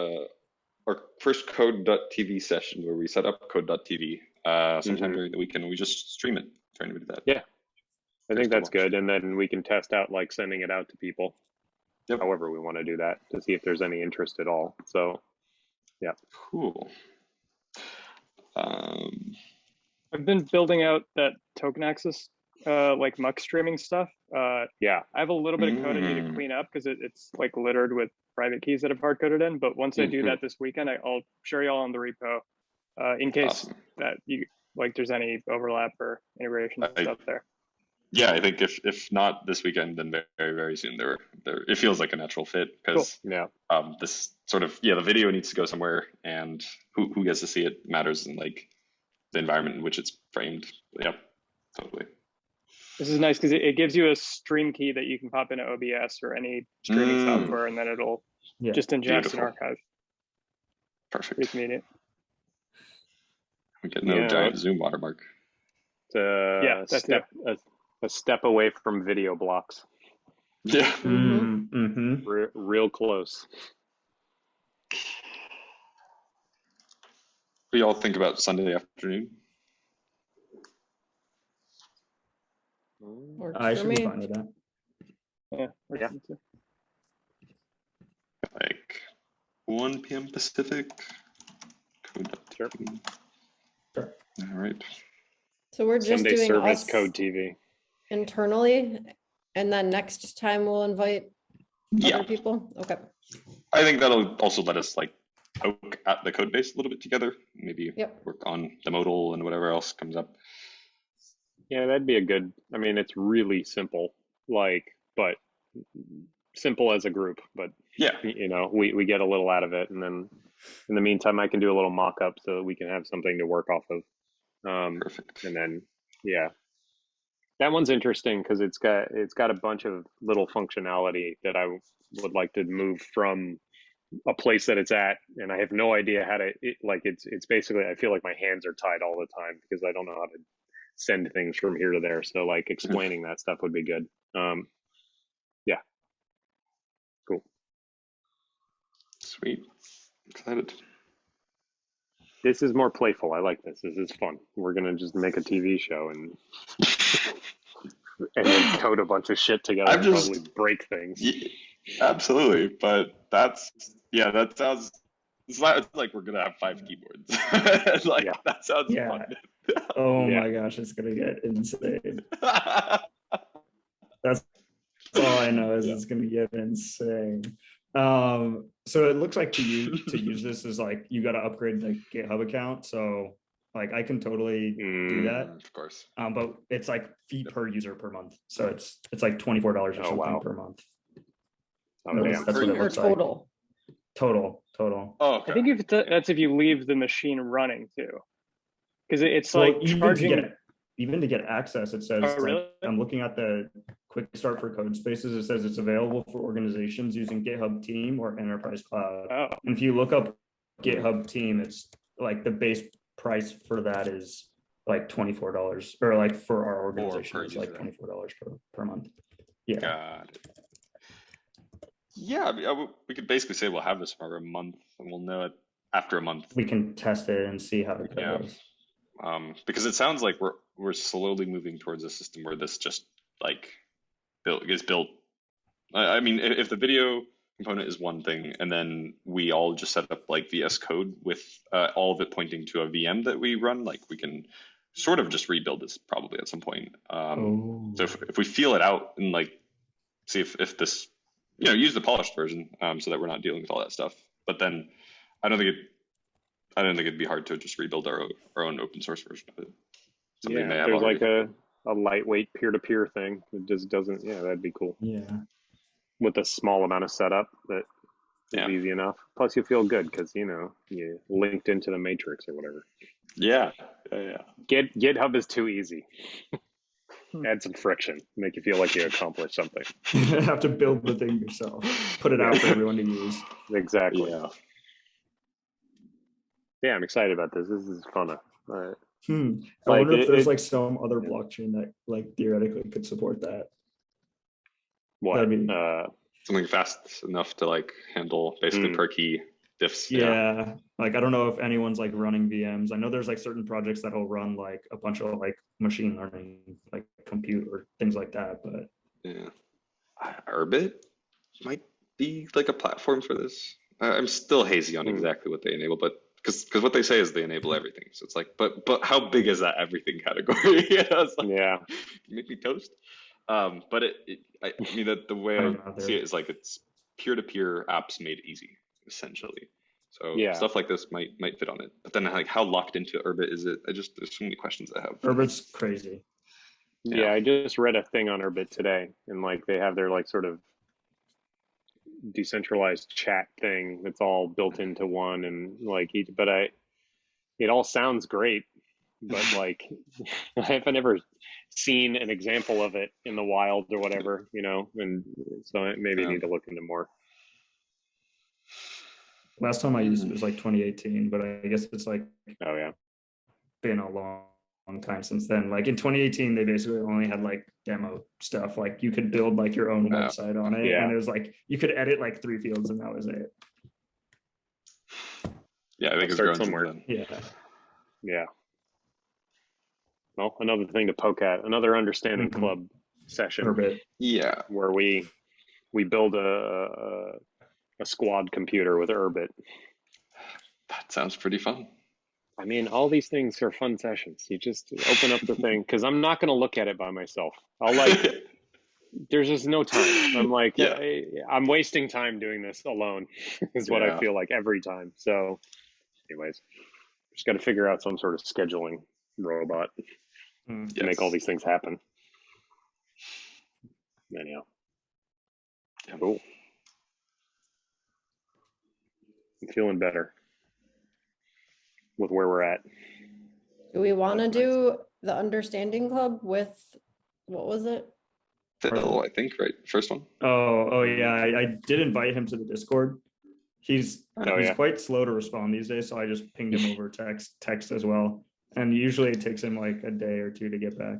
our first code.tv session where we set up code.tv sometime during the weekend, and we just stream it for anybody that. Yeah, I think that's good. And then we can test out like sending it out to people, however we want to do that, to see if there's any interest at all. So, yeah. Cool. I've been building out that token access like muck streaming stuff. I have a little bit of code I need to clean up because it's like littered with private keys that I've hard coded in. But once I do that this weekend, I'll share y'all on the repo in case that you like there's any overlap or integration stuff there. Yeah, I think if not this weekend, then very, very soon. There it feels like a natural fit because this sort of the video needs to go somewhere, and who gets to see it matters in like the environment in which it's framed. Yeah, totally. This is nice because it gives you a stream key that you can pop into OBS or any streaming software, and then it'll just inject an archive. Perfect. It's immediate. We get no giant Zoom watermark. It's a step away from video blocks. Yeah. Real close. What do y'all think about Sunday afternoon? I should be fine with that. Yeah. Like 1 p.m. Pacific. Sure. All right. So we're just Sunday doing service us code TV internally, and then next time we'll invite other people. Okay. I think that'll also let us like poke at the code base a little bit together. Maybe work on the modal and whatever else comes up. Yeah, that'd be a good. I mean, it's really simple, but simple as a group. But we get a little out of it, and then in the meantime, I can do a little mock-up so that we can have something to work off of. Perfect. And then that one's interesting because it's got a bunch of little functionality that I would like to move from a place that it's at, and I have no idea how to. It's basically I feel like my hands are tied all the time because I don't know how to send things from here to there. So like explaining that stuff would be good. Cool. Sweet. Excited. This is more playful. I like this. This is fun. We're gonna just make a TV show and then code a bunch of shit together and probably break things. Yeah, absolutely. But that sounds, it's like we're gonna have 5 keyboards. That sounds fun. Oh my gosh, it's gonna get insane. That's all I know is it's gonna get insane. So it looks like to use this is like you got to upgrade the GitHub account. So like I can totally do that, of course. But it's like fee per user per month. So it's like $24 or something per month. That's what it looks total. Like. Total. Oh, okay. I think that's if you leave the machine running too, because it's like charging. Even to get access, it says, really? I'm looking at the quick start for code spaces. It says it's available for organizations using GitHub Team or Enterprise Cloud. Oh. And if you look up GitHub Team, it's like the base price for that is like $24, or like for our organization, it's like $24 per month. Yeah. Got it. Yeah, we could basically say we'll have this for a month, and we'll know it after a month. We can test it and see how it goes. Because it sounds like we're slowly moving towards a system where this just like is built. I mean, if the video component is one thing, and then we all just set up like VS Code with all of it pointing to a VM that we run, like we can sort of just rebuild this probably at some point. So if we feel it out and like see if this, use the polished version so that we're not dealing with all that stuff. But then I don't think it'd be hard to just rebuild our own open source version of it. Somebody may have there's like a lightweight peer-to-peer thing. It just doesn't. Yeah, that'd be cool. Yeah. With a small amount of setup that is easy enough. Plus, you feel good because you linked into the matrix or whatever. Yeah. GitHub is too easy. Add some friction, make you feel like you accomplished something. You have to build the thing yourself, put it out for everyone to use. Exactly. Yeah, I'm excited about this. This is fun. I wonder if there's like some other blockchain that like theoretically could support that. What? Something fast enough to like handle basically per key diffs. Yeah. Like I don't know if anyone's like running VMs. I know there's like certain projects that'll run like a bunch of like machine learning, like compute or things like that. But Urbit might be like a platform for this. I'm still hazy on exactly what they enable, but because what they say is they enable everything. So it's like, but how big is that everything category? You make me toast. But I mean that the way I see it is like it's peer-to-peer apps made easy, essentially. So stuff like this might fit on it. But then like how locked into Urbit is it? There's so many questions I have. Urbit's crazy. Yeah, I just read a thing on Urbit today, and like they have their like sort of decentralized chat thing that's all built into one, and like it all sounds great, but like I haven't ever seen an example of it in the wild or whatever, and so maybe I need to look into more. Last time I used it was like 2018, but I guess it's like been a long time since then. Like in 2018, they basically only had like demo stuff. Like you could build like your own website on it, and it was like you could edit like 3 fields, and that was it. Yeah, I think it's grown somewhere. Yeah. Well, another thing to poke at, another understanding club session. Yeah, where we build a squad computer with Urbit. That sounds pretty fun. I mean, all these things are fun sessions. You just open up the thing, because I'm not going to look at it by myself. I'll like, there's just no time. I'm like, I'm wasting time doing this alone is what I feel like every time. So anyways, just got to figure out some sort of scheduling robot to make all these things happen. Anyhow. Cool. I'm feeling better with where we're at. Do we want to do the understanding club with, what was it? Phil, I think, right? First one. Oh yeah. I did invite him to the Discord. He's quite slow to respond these days, so I just pinged him over text as well. And usually it takes him like a day or 2 to get back.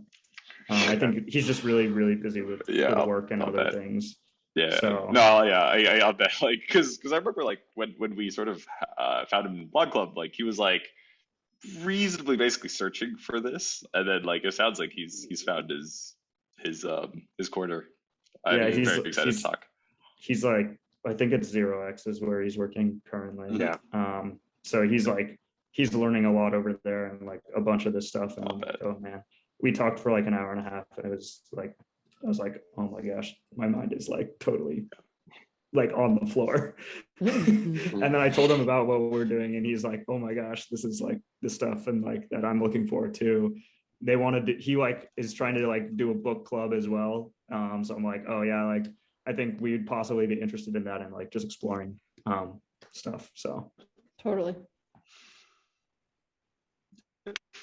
I think he's just really, really busy with work and other things. Yeah. So- No, yeah, I bet, like, because I remember, like, when we sort of found him in Blog Club, like, he was like reasonably basically searching for this, and then like it sounds like he's found his corner. I'm Yeah, very excited to talk. He's like, I think it's 0x is where he's working currently. Yeah. So he's learning a lot over there and like a bunch of this stuff. And I'm like, oh man, we talked for like an hour and a half, and it was like, I was like, oh my gosh, my mind is like totally like on the floor. And then I told him about what we're doing, and he's like, oh my gosh, this is like the stuff and like that I'm looking forward to. They wanted to, he like is trying to like do a book club as well. So I'm like, oh yeah, like I think we'd possibly be interested in that and like just exploring stuff. So Totally.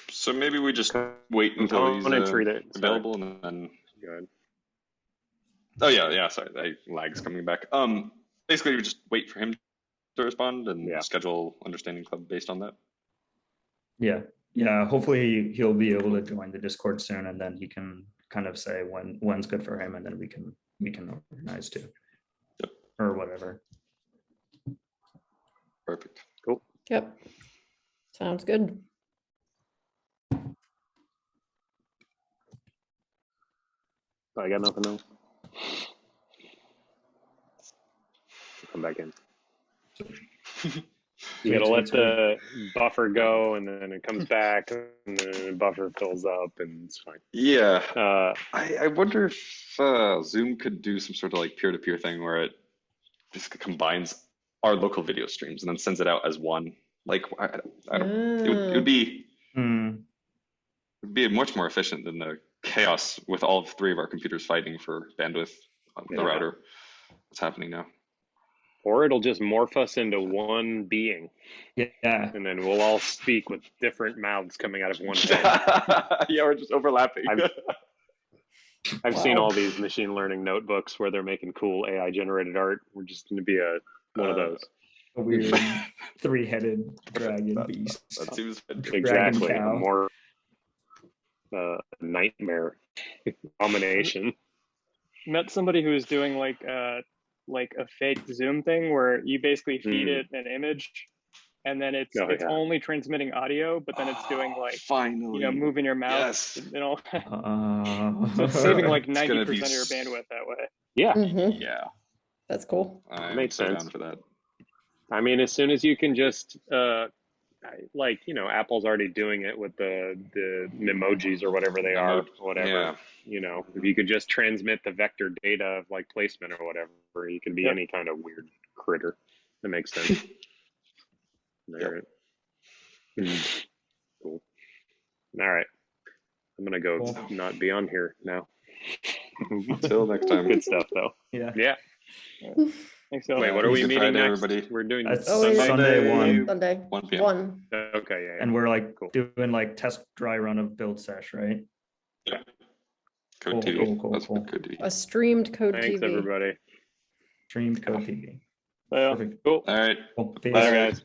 So maybe we just wait until he's available, and then Good. Oh yeah, sorry, lag's coming back. Basically we just wait for him to respond and schedule Understanding Club based on that. Yeah, hopefully he'll be able to join the Discord soon, and then he can kind of say when's good for him, and then we can organize too. Yep. Or whatever. Perfect. Cool. Yep. Sounds good. I got nothing else. Come back in. You gotta let the buffer go, and then it comes back, and then the buffer fills up, and it's fine. Yeah. I wonder if Zoom could do some sort of like peer-to-peer thing where it just combines our local video streams and then sends it out as one. Like I don't. It would be. It'd be much more efficient than the chaos with all three of our computers fighting for bandwidth on the router. What's happening now? Or it'll just morph us into one being. Yeah. And then we'll all speak with different mouths coming out of one head. Yeah, we're just overlapping. I've seen all these machine learning notebooks where they're making cool AI generated art. We're just going to be one of those. A weird three-headed dragon beast. That seems exactly. A more nightmare combination. Met somebody who was doing like a fake Zoom thing where you basically feed it an image, and then it's only transmitting audio, but then it's doing like finally, moving your mouth, so it's saving like 90% of your bandwidth that way. Yeah. Yeah. That's cool. Makes sense. Down for that. I mean, as soon as you can just Apple's already doing it with the emojis or whatever they are, whatever. Yeah. If you could just transmit the vector data of like placement or whatever, you can be any kind of weird critter. That makes sense. All right. Cool. All right. I'm gonna go not be on here now. Until next time. Good stuff though. Yeah. Thanks, so wait, what are we meeting next? Everybody. We're doing Sunday 1. Sunday 1 p.m. 1. Okay, yeah. And we're like doing like test dry run of build sesh, right? Yeah. Code TV. Cool. Code TV. A streamed Code Thanks, TV. everybody. Streamed Code TV. Yeah. Perfect. Cool. All right. Cool. Bye, guys.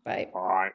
Bye. All right.